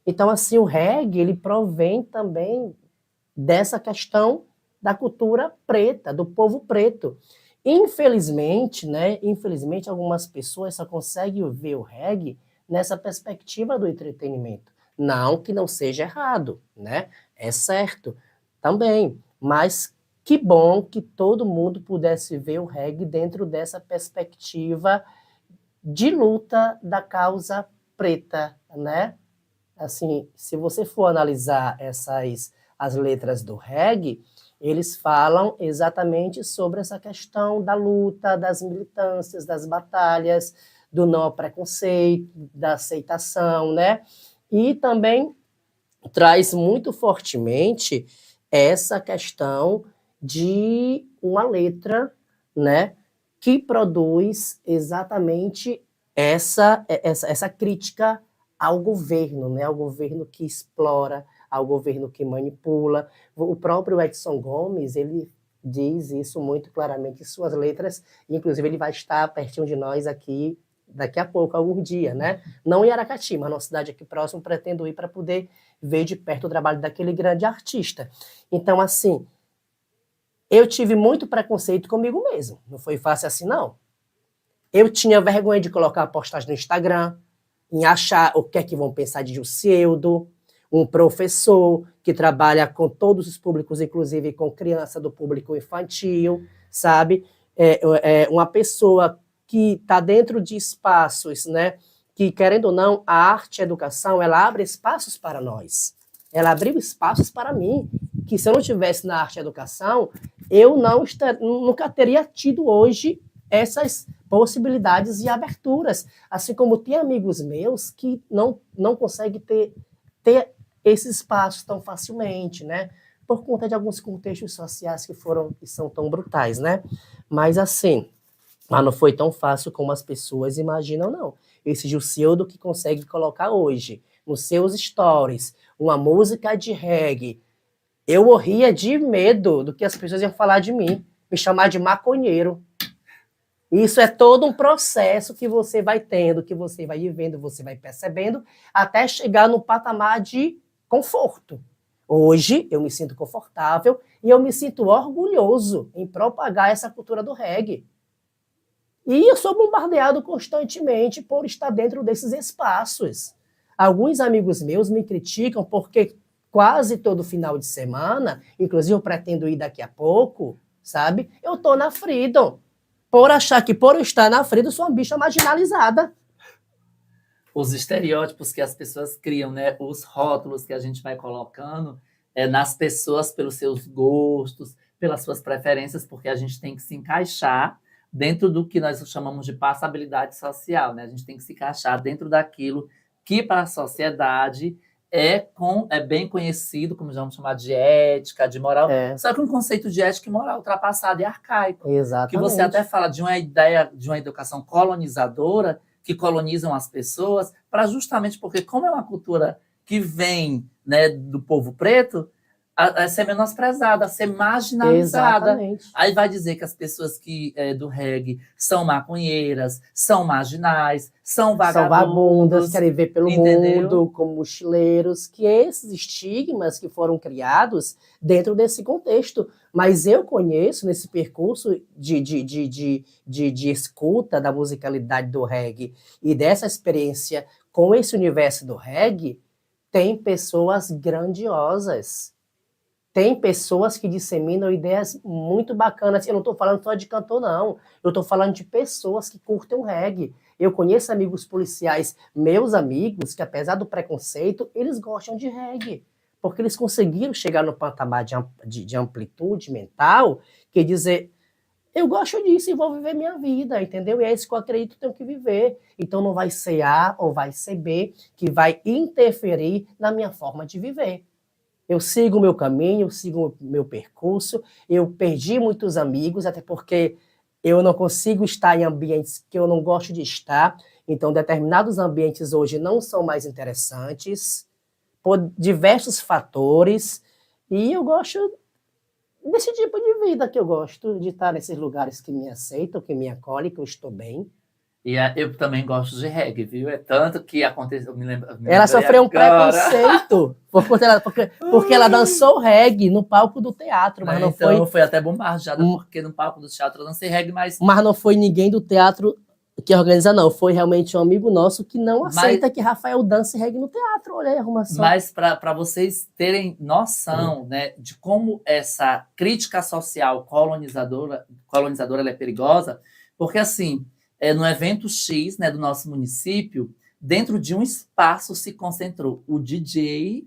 Então, assim, o reggae, ele provém também dessa questão da cultura preta, do povo preto. Infelizmente, né? Infelizmente, algumas pessoas só conseguem ver o reggae nessa perspectiva do entretenimento. Não que não seja errado, né? É certo também, mas que bom que todo mundo pudesse ver o reggae dentro dessa perspectiva de luta da causa preta, né? Assim, se você for analisar as letras do reggae, eles falam exatamente sobre essa questão da luta, das militâncias, das batalhas, do não ao preconceito, da aceitação, né? E também traz muito fortemente essa questão de uma letra, né, que produz exatamente essa crítica ao governo, né? Ao governo que explora, ao governo que manipula. O próprio Edson Gomes, ele diz isso muito claramente em suas letras, inclusive ele vai estar pertinho de nós aqui daqui a pouco, algum dia, né? Não em Aracati, mas numa cidade aqui próximo, pretendo ir para poder ver de perto o trabalho daquele grande artista. Então, assim, eu tive muito preconceito comigo mesmo. Não foi fácil assim, não. Eu tinha vergonha de colocar a postagem no Instagram, em achar o que é que vão pensar de Jussieldo, um professor que trabalha com todos os públicos, inclusive com criança do público infantil, sabe? Uma pessoa que está dentro de espaços, né? Que, querendo ou não, a arte e a educação, ela abre espaços para nós. Ela abriu espaços para mim, que se eu não estivesse na arte e educação, eu nunca teria tido hoje essas possibilidades e aberturas. Assim como tem amigos meus que não conseguem ter esse espaço tão facilmente, né? Por conta de alguns contextos sociais que são tão brutais, né? Mas assim, não foi tão fácil como as pessoas imaginam, não. Esse Jusildo que consegue colocar hoje, nos seus stories, uma música de reggae, eu morria de medo do que as pessoas iam falar de mim, me chamar de maconheiro. Isso é todo um processo que você vai tendo, que você vai vivendo, você vai percebendo, até chegar no patamar de conforto. Hoje eu me sinto confortável e eu me sinto orgulhoso em propagar essa cultura do reggae. E eu sou bombardeado constantemente por estar dentro desses espaços. Alguns amigos meus me criticam porque quase todo final de semana, inclusive eu pretendo ir daqui a pouco, sabe? Eu tô na Freedom. Por achar que por eu estar na Freedom eu sou uma bicha marginalizada. Os estereótipos que as pessoas criam, né? Os rótulos que a gente vai colocando nas pessoas pelos seus gostos, pelas suas preferências, porque a gente tem que se encaixar dentro do que nós chamamos de passabilidade social, né? A gente tem que se encaixar dentro daquilo que para a sociedade é bem conhecido, como já vamos chamar de ética, de moral. Só que um conceito de ética e moral ultrapassado e arcaico. Exatamente. Que você até fala de uma ideia de uma educação colonizadora, que colonizam as pessoas, para justamente porque, como é uma cultura que vem, né, do povo preto, a ser menosprezada, a ser marginalizada. Exatamente. Aí vai dizer que as pessoas do reggae são maconheiras, são marginais, são vagabundas, querem ver pelo mundo, como mochileiros, que esses estigmas que foram criados dentro desse contexto. Mas eu conheço, nesse percurso de escuta da musicalidade do reggae e dessa experiência com esse universo do reggae, tem pessoas grandiosas. Tem pessoas que disseminam ideias muito bacanas. Eu não estou falando só de cantor, não. Eu estou falando de pessoas que curtem o reggae. Eu conheço amigos policiais, meus amigos, que apesar do preconceito, eles gostam de reggae. Porque eles conseguiram chegar no patamar de amplitude mental, que dizer, eu gosto disso e vou viver minha vida, entendeu? E é isso que eu acredito que tenho que viver. Então não vai ser A ou vai ser B que vai interferir na minha forma de viver. Eu sigo o meu caminho, eu sigo o meu percurso, eu perdi muitos amigos, até porque eu não consigo estar em ambientes que eu não gosto de estar, então determinados ambientes hoje não são mais interessantes, por diversos fatores, e eu gosto desse tipo de vida que eu gosto, de estar nesses lugares que me aceitam, que me acolhem, que eu estou bem. E eu também gosto de reggae, viu? É tanto que aconteceu, ela sofreu um preconceito porque ela dançou reggae no palco do teatro, mas não então foi até bombardeada, porque no palco do teatro eu dancei reggae, mas não foi ninguém do teatro que organiza, não. Foi realmente um amigo nosso que não aceita que Rafael dance reggae no teatro. Olha aí a arrumação. Mas para vocês terem noção, né, de como essa crítica social colonizadora ela é perigosa, porque assim, no evento X, né, do nosso município, dentro de um espaço se concentrou o DJ,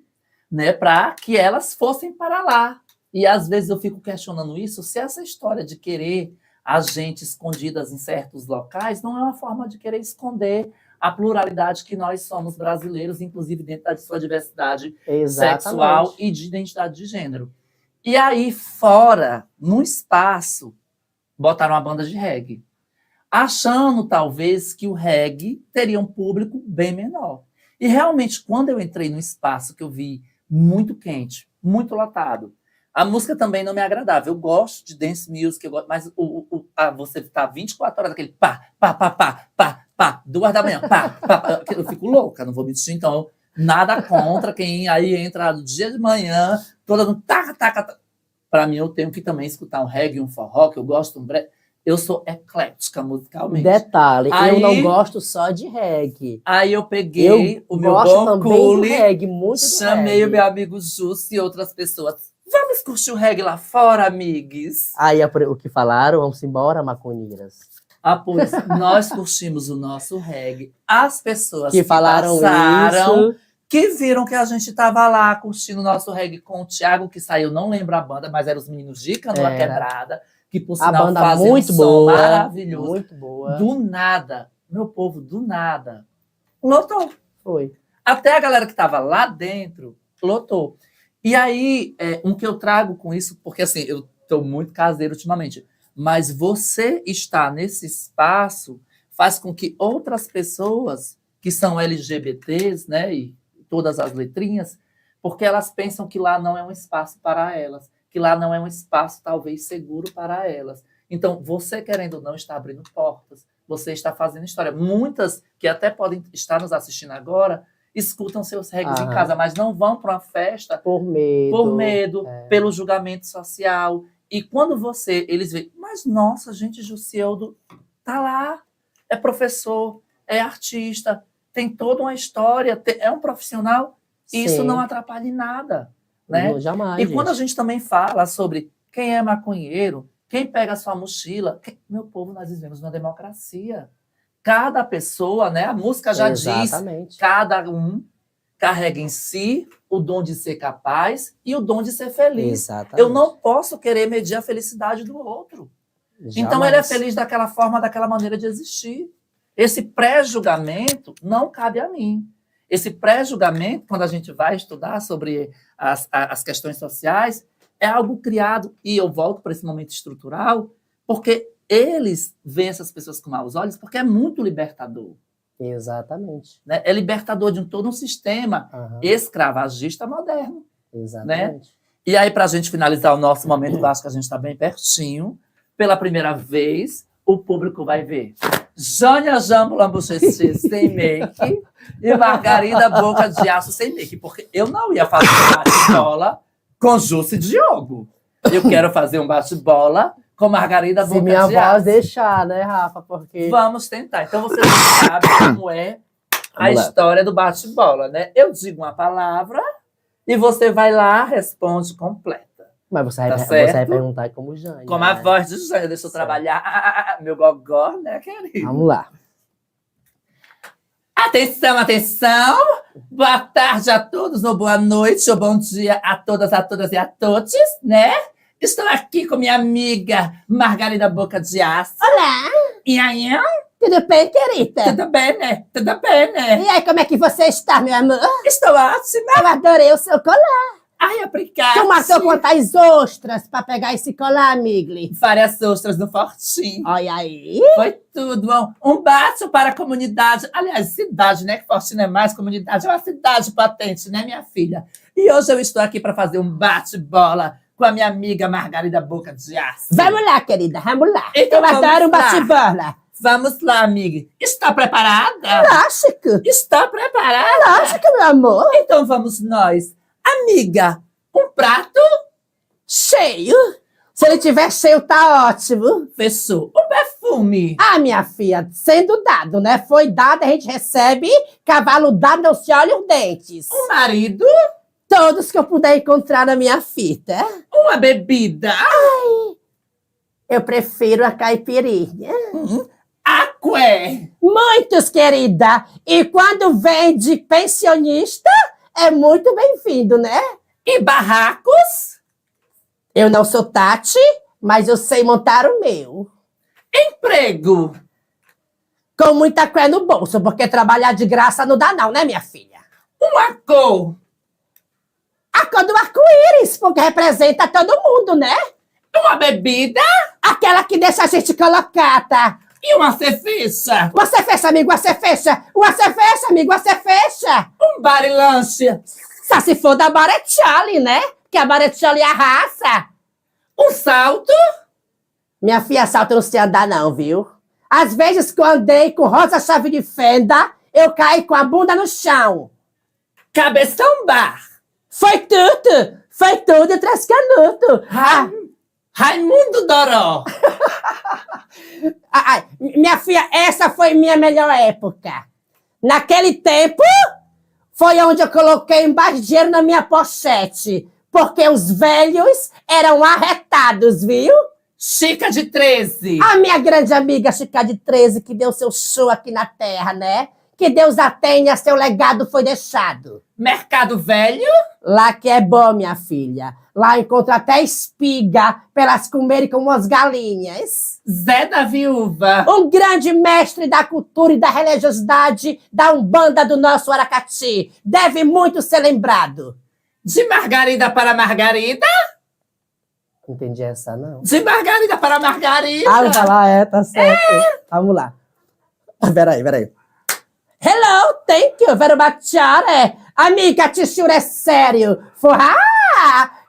né, para que elas fossem para lá. E às vezes eu fico questionando isso, se essa história de querer as gente escondidas em certos locais não é uma forma de querer esconder a pluralidade que nós somos brasileiros, inclusive dentro da sua diversidade sexual e de identidade de gênero. E aí, fora, no espaço, botaram uma banda de reggae, achando, talvez, que o reggae teria um público bem menor. E, realmente, quando eu entrei no espaço que eu vi muito quente, muito lotado, a música também não me agradava. Eu gosto de dance music, mas você tá 24 horas aquele pá, pá, pá, pá, pá, pá, 2 da manhã, pá, pá, pá, eu fico louca, não vou mentir, então, nada contra quem aí entra no dia de manhã, toda no taca, taca, taca. Para mim, eu tenho que também escutar um reggae, um forró, que eu gosto, eu sou eclética musicalmente. Detalhe, aí, eu não gosto só de reggae. Aí eu peguei o meu bom cule, chamei o meu amigo Justo e outras pessoas. Vamos curtir o reggae lá fora, amigos. Aí o que falaram, vamos embora, maconheiras. Pois nós curtimos o nosso reggae. As pessoas que falaram passaram, isso, que viram que a gente estava lá curtindo o nosso reggae com o Thiago, que saiu, não lembro a banda, mas eram os meninos de Canoa Quebrada. que por A sinal banda fazem muito um som boa. maravilhoso. Muito boa. Do nada, meu povo, do nada, lotou. Foi. Até a galera que estava lá dentro lotou. E aí, um que eu trago com isso, porque assim, eu estou muito caseiro ultimamente, mas você estar nesse espaço faz com que outras pessoas que são LGBTs, né, e todas as letrinhas, porque elas pensam que lá não é um espaço para elas, que lá não é um espaço talvez seguro para elas. Então, você querendo ou não está abrindo portas, você está fazendo história. Muitas que até podem estar nos assistindo agora escutam seus reggae em casa, mas não vão para uma festa por medo, pelo julgamento social. E quando eles veem, mas nossa, gente, Jussieldo tá lá, é professor, é artista, tem toda uma história, é um profissional, e isso não atrapalha em nada. Né? Não, jamais. E quando a gente também fala sobre quem é maconheiro, quem pega a sua mochila, meu povo, nós vivemos numa democracia. Cada pessoa, né? A música já diz, cada um carrega em si o dom de ser capaz e o dom de ser feliz. Exatamente. Eu não posso querer medir a felicidade do outro. Jamais. Então ele é feliz daquela forma, daquela maneira de existir. Esse pré-julgamento não cabe a mim. Esse pré-julgamento, quando a gente vai estudar sobre as questões sociais, é algo criado, e eu volto para esse momento estrutural, porque eles veem essas pessoas com maus olhos, porque é muito libertador. Exatamente. Né? É libertador de todo um sistema escravagista moderno. Exatamente. Né? E aí, para a gente finalizar o nosso momento, eu acho que a gente está bem pertinho, pela primeira vez, o público vai ver Jânia Jambo Lambuchessi sem make e Margarida Boca de Aço sem make, porque eu não ia fazer um bate-bola com Jussi e Diogo. Eu quero fazer um bate-bola com Margarida Boca de Aço. Se minha voz deixar, né, Rafa? Porque... Vamos tentar. Então, você não sabe como é a história do bate-bola, né? Eu digo uma palavra e você vai lá, responde completa. Mas você vai perguntar como Jânia. Como a voz de Jânia. Deixa eu trabalhar meu gogó, né, querido? Vamos lá. Atenção, atenção! Boa tarde a todos, ou boa noite, ou bom dia a todas e a todos, né? Estou aqui com minha amiga Margarida Boca de Aço. Olá! E aí? Tudo bem, querida? Tudo bem, né? Tudo bem, né? E aí, como é que você está, meu amor? Estou ótima. Eu adorei o seu colar. Ai, obrigada. Tu matou quantas ostras para pegar esse colar, Migli? Várias ostras no Fortinho. Olha aí. Foi tudo. Um bate para a comunidade. Aliás, cidade, né? Que Fortinho é mais comunidade. É uma cidade potente, né, minha filha? E hoje eu estou aqui para fazer um bate-bola com a minha amiga Margarida Boca de Aço. Vamos lá, querida, vamos lá. Então, eu adoro um bate-bola. Vamos lá, amiga. Está preparada? Lógico. Está preparada? Lógico, meu amor. Então vamos nós. Amiga, um prato cheio. Se ele tiver cheio, tá ótimo. Fechou. Um perfume. Ah, minha filha, sendo dado, né? Foi dado, a gente recebe. Cavalo dado, não se olha os dentes. Um marido. Todos que eu puder encontrar na minha fita. Uma bebida. Ai, eu prefiro a caipirinha. Aqué. Muitos, querida. E quando vem de pensionista, é muito bem-vindo, né? E barracos? Eu não sou Tati, mas eu sei montar o meu. Emprego? Com muita fé no bolso, porque trabalhar de graça não dá não, né, minha filha? Uma cor? A cor do arco-íris, porque representa todo mundo, né? Uma bebida? Aquela que deixa a gente colocada. E uma cerveja? Uma cerveja, amigo, uma cerveja. Uma cerveja, amigo, uma cerveja. Um bar e lanche? Só se for da Bareccioli, né? Que a Bareccioli arrasa. Um salto? Minha filha, salto eu não sei andar não, viu? Às vezes que eu andei com rosa chave de fenda, eu caí com a bunda no chão. Cabeção bar? Foi tudo e três canuto. Raimundo Doró. Minha filha, essa foi minha melhor época. Naquele tempo, foi onde eu coloquei mais dinheiro na minha pochete. Porque os velhos eram arretados, viu? Chica de 13. A minha grande amiga Chica de 13, que deu seu show aqui na terra, né? Que Deus a tenha, seu legado foi deixado. Mercado Velho? Lá que é bom, minha filha. Lá encontra até espiga pra elas comerem como as galinhas. Zé da Viúva? Um grande mestre da cultura e da religiosidade da Umbanda do nosso Aracati. Deve muito ser lembrado. De Margarida para Margarida? Não entendi essa, não. De Margarida para Margarida? Ah, vou falar, tá certo. Vamos lá. Peraí. Hello, thank you very much, amiga, tissue é sério.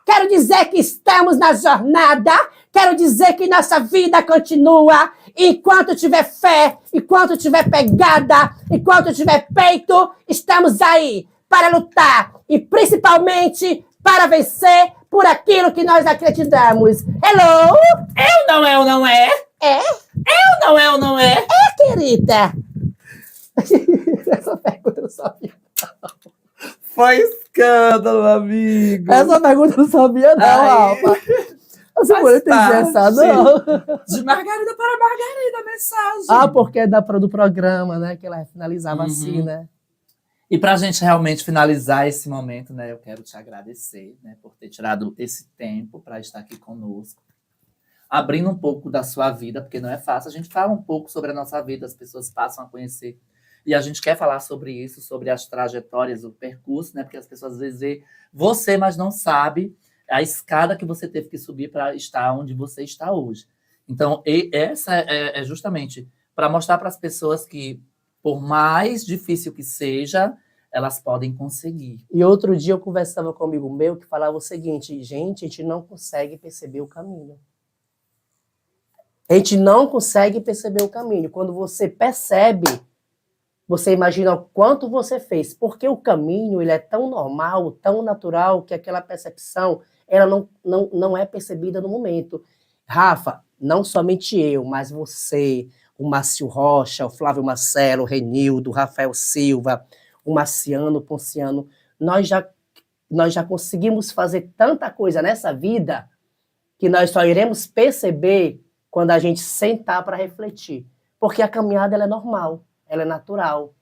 Quero dizer que estamos na jornada. Quero dizer que nossa vida continua. Enquanto tiver fé, enquanto tiver pegada, enquanto tiver peito, estamos aí para lutar. E principalmente para vencer por aquilo que nós acreditamos. Hello? Eu não é? É? Eu não é? Querida. Essa pergunta eu não sabia. Foi escândalo, amigo. Essa pergunta eu não sabia, não, Rafa. Você não entendi essa, não. De Margarida para Margarida, a mensagem. Ah, porque é do programa, né? Que ela finalizava assim, né? E para a gente realmente finalizar esse momento, né? Eu quero te agradecer, né? Por ter tirado esse tempo para estar aqui conosco. Abrindo um pouco da sua vida, porque não é fácil. A gente fala um pouco sobre a nossa vida, as pessoas passam a conhecer. E a gente quer falar sobre isso, sobre as trajetórias, o percurso, né? Porque as pessoas às vezes veem você, mas não sabe a escada que você teve que subir para estar onde você está hoje. Então, essa é justamente para mostrar para as pessoas que, por mais difícil que seja, elas podem conseguir. E outro dia eu conversava com um amigo meu que falava o seguinte: gente, a gente não consegue perceber o caminho. A gente não consegue perceber o caminho. Quando você percebe, você imagina o quanto você fez. Porque o caminho ele é tão normal, tão natural, que aquela percepção ela não é percebida no momento. Rafa, não somente eu, mas você, o Márcio Rocha, o Flávio Marcelo, o Renildo, o Rafael Silva, o Marciano Ponciano, nós já conseguimos fazer tanta coisa nessa vida que nós só iremos perceber quando a gente sentar para refletir. Porque a caminhada ela é normal, ela é natural.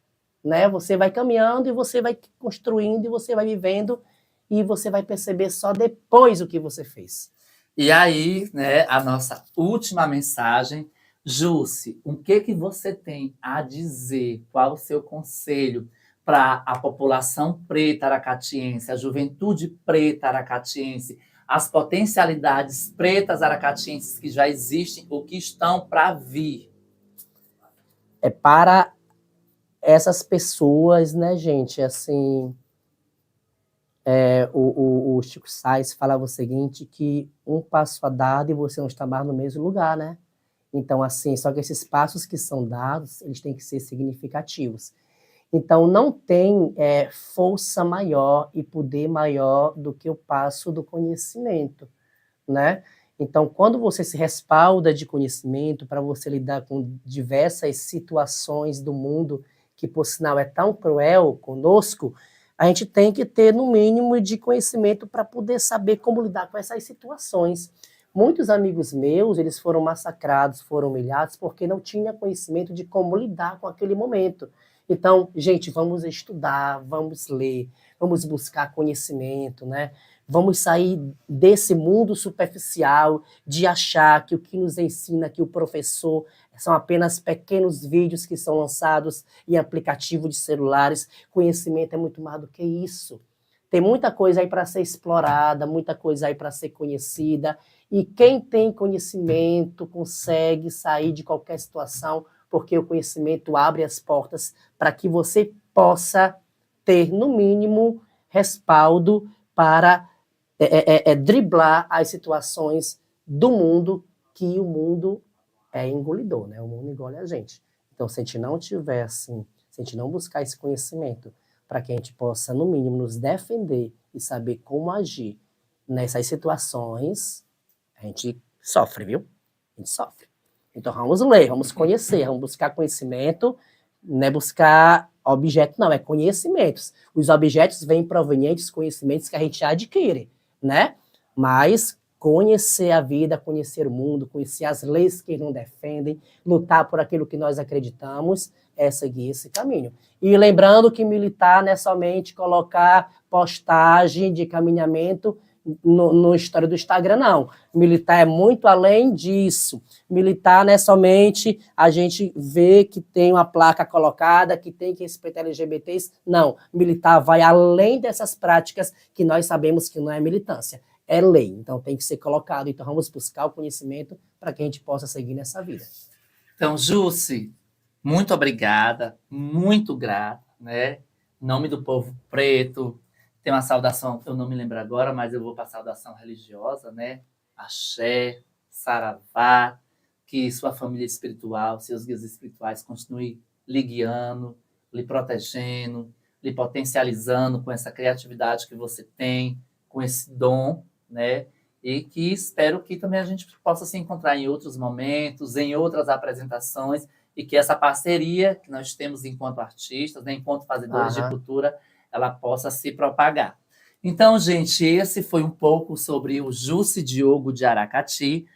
Né? Você vai caminhando e você vai construindo e você vai vivendo e você vai perceber só depois o que você fez. E aí, né, a nossa última mensagem. Jússi, o que você tem a dizer? Qual o seu conselho para a população preta aracatiense, a juventude preta aracatiense, as potencialidades pretas aracatienses que já existem ou que estão para vir? É para essas pessoas, né, gente, assim, o Chico Sainz falava o seguinte, que um passo a dado e você não está mais no mesmo lugar, né? Então, assim, só que esses passos que são dados, eles têm que ser significativos. Então, não tem força maior e poder maior do que o passo do conhecimento, né? Então, quando você se respalda de conhecimento para você lidar com diversas situações do mundo, que por sinal é tão cruel conosco, a gente tem que ter no mínimo de conhecimento para poder saber como lidar com essas situações. Muitos amigos meus, eles foram massacrados, foram humilhados porque não tinham conhecimento de como lidar com aquele momento. Então, gente, vamos estudar, vamos ler, vamos buscar conhecimento, né? Vamos sair desse mundo superficial de achar que o que nos ensina aqui o professor são apenas pequenos vídeos que são lançados em aplicativo de celulares. Conhecimento é muito mais do que isso. Tem muita coisa aí para ser explorada, muita coisa aí para ser conhecida. E quem tem conhecimento consegue sair de qualquer situação, porque o conhecimento abre as portas para que você possa ter, no mínimo, respaldo para driblar as situações do mundo, que o mundo é engolidor, né? O mundo engole a gente. Então, se a gente não tiver assim, se a gente não buscar esse conhecimento para que a gente possa, no mínimo, nos defender e saber como agir nessas situações, a gente sofre, viu? A gente sofre. Então, vamos ler, vamos conhecer, vamos buscar conhecimento, não é buscar objeto, não, é conhecimentos. Os objetos vêm provenientes dos conhecimentos que a gente adquire, né? Mas conhecer a vida, conhecer o mundo, conhecer as leis que não defendem, lutar por aquilo que nós acreditamos, é seguir esse caminho. E lembrando que militar não é somente colocar postagem de caminhamento no história do Instagram, não. Militar é muito além disso. Militar não é somente a gente ver que tem uma placa colocada, que tem que respeitar LGBTs. Não. Militar vai além dessas práticas que nós sabemos que não é militância. É lei. Então tem que ser colocado. Então vamos buscar o conhecimento para que a gente possa seguir nessa vida. Então, Jussi, muito obrigada, muito grata, né? Em nome do povo preto, tem uma saudação, eu não me lembro agora, mas eu vou para a saudação religiosa, né? Axé, Saravá, que sua família espiritual, seus guias espirituais continuem lhe guiando, lhe protegendo, lhe potencializando com essa criatividade que você tem, com esse dom, né? E que espero que também a gente possa se encontrar em outros momentos, em outras apresentações, e que essa parceria que nós temos enquanto artistas, né, enquanto fazedores de cultura, ela possa se propagar. Então, gente, esse foi um pouco sobre o Jussi Diogo de Aracati.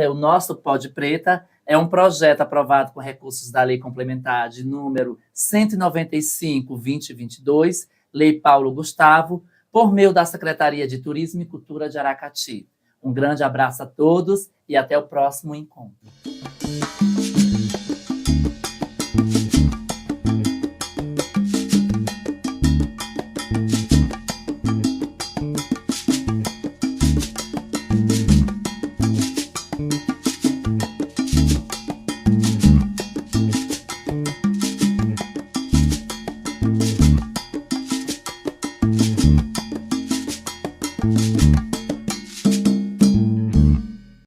O nosso Pod Preta é um projeto aprovado com recursos da Lei Complementar de número 195/2022, Lei Paulo Gustavo, por meio da Secretaria de Turismo e Cultura de Aracati. Um grande abraço a todos e até o próximo encontro.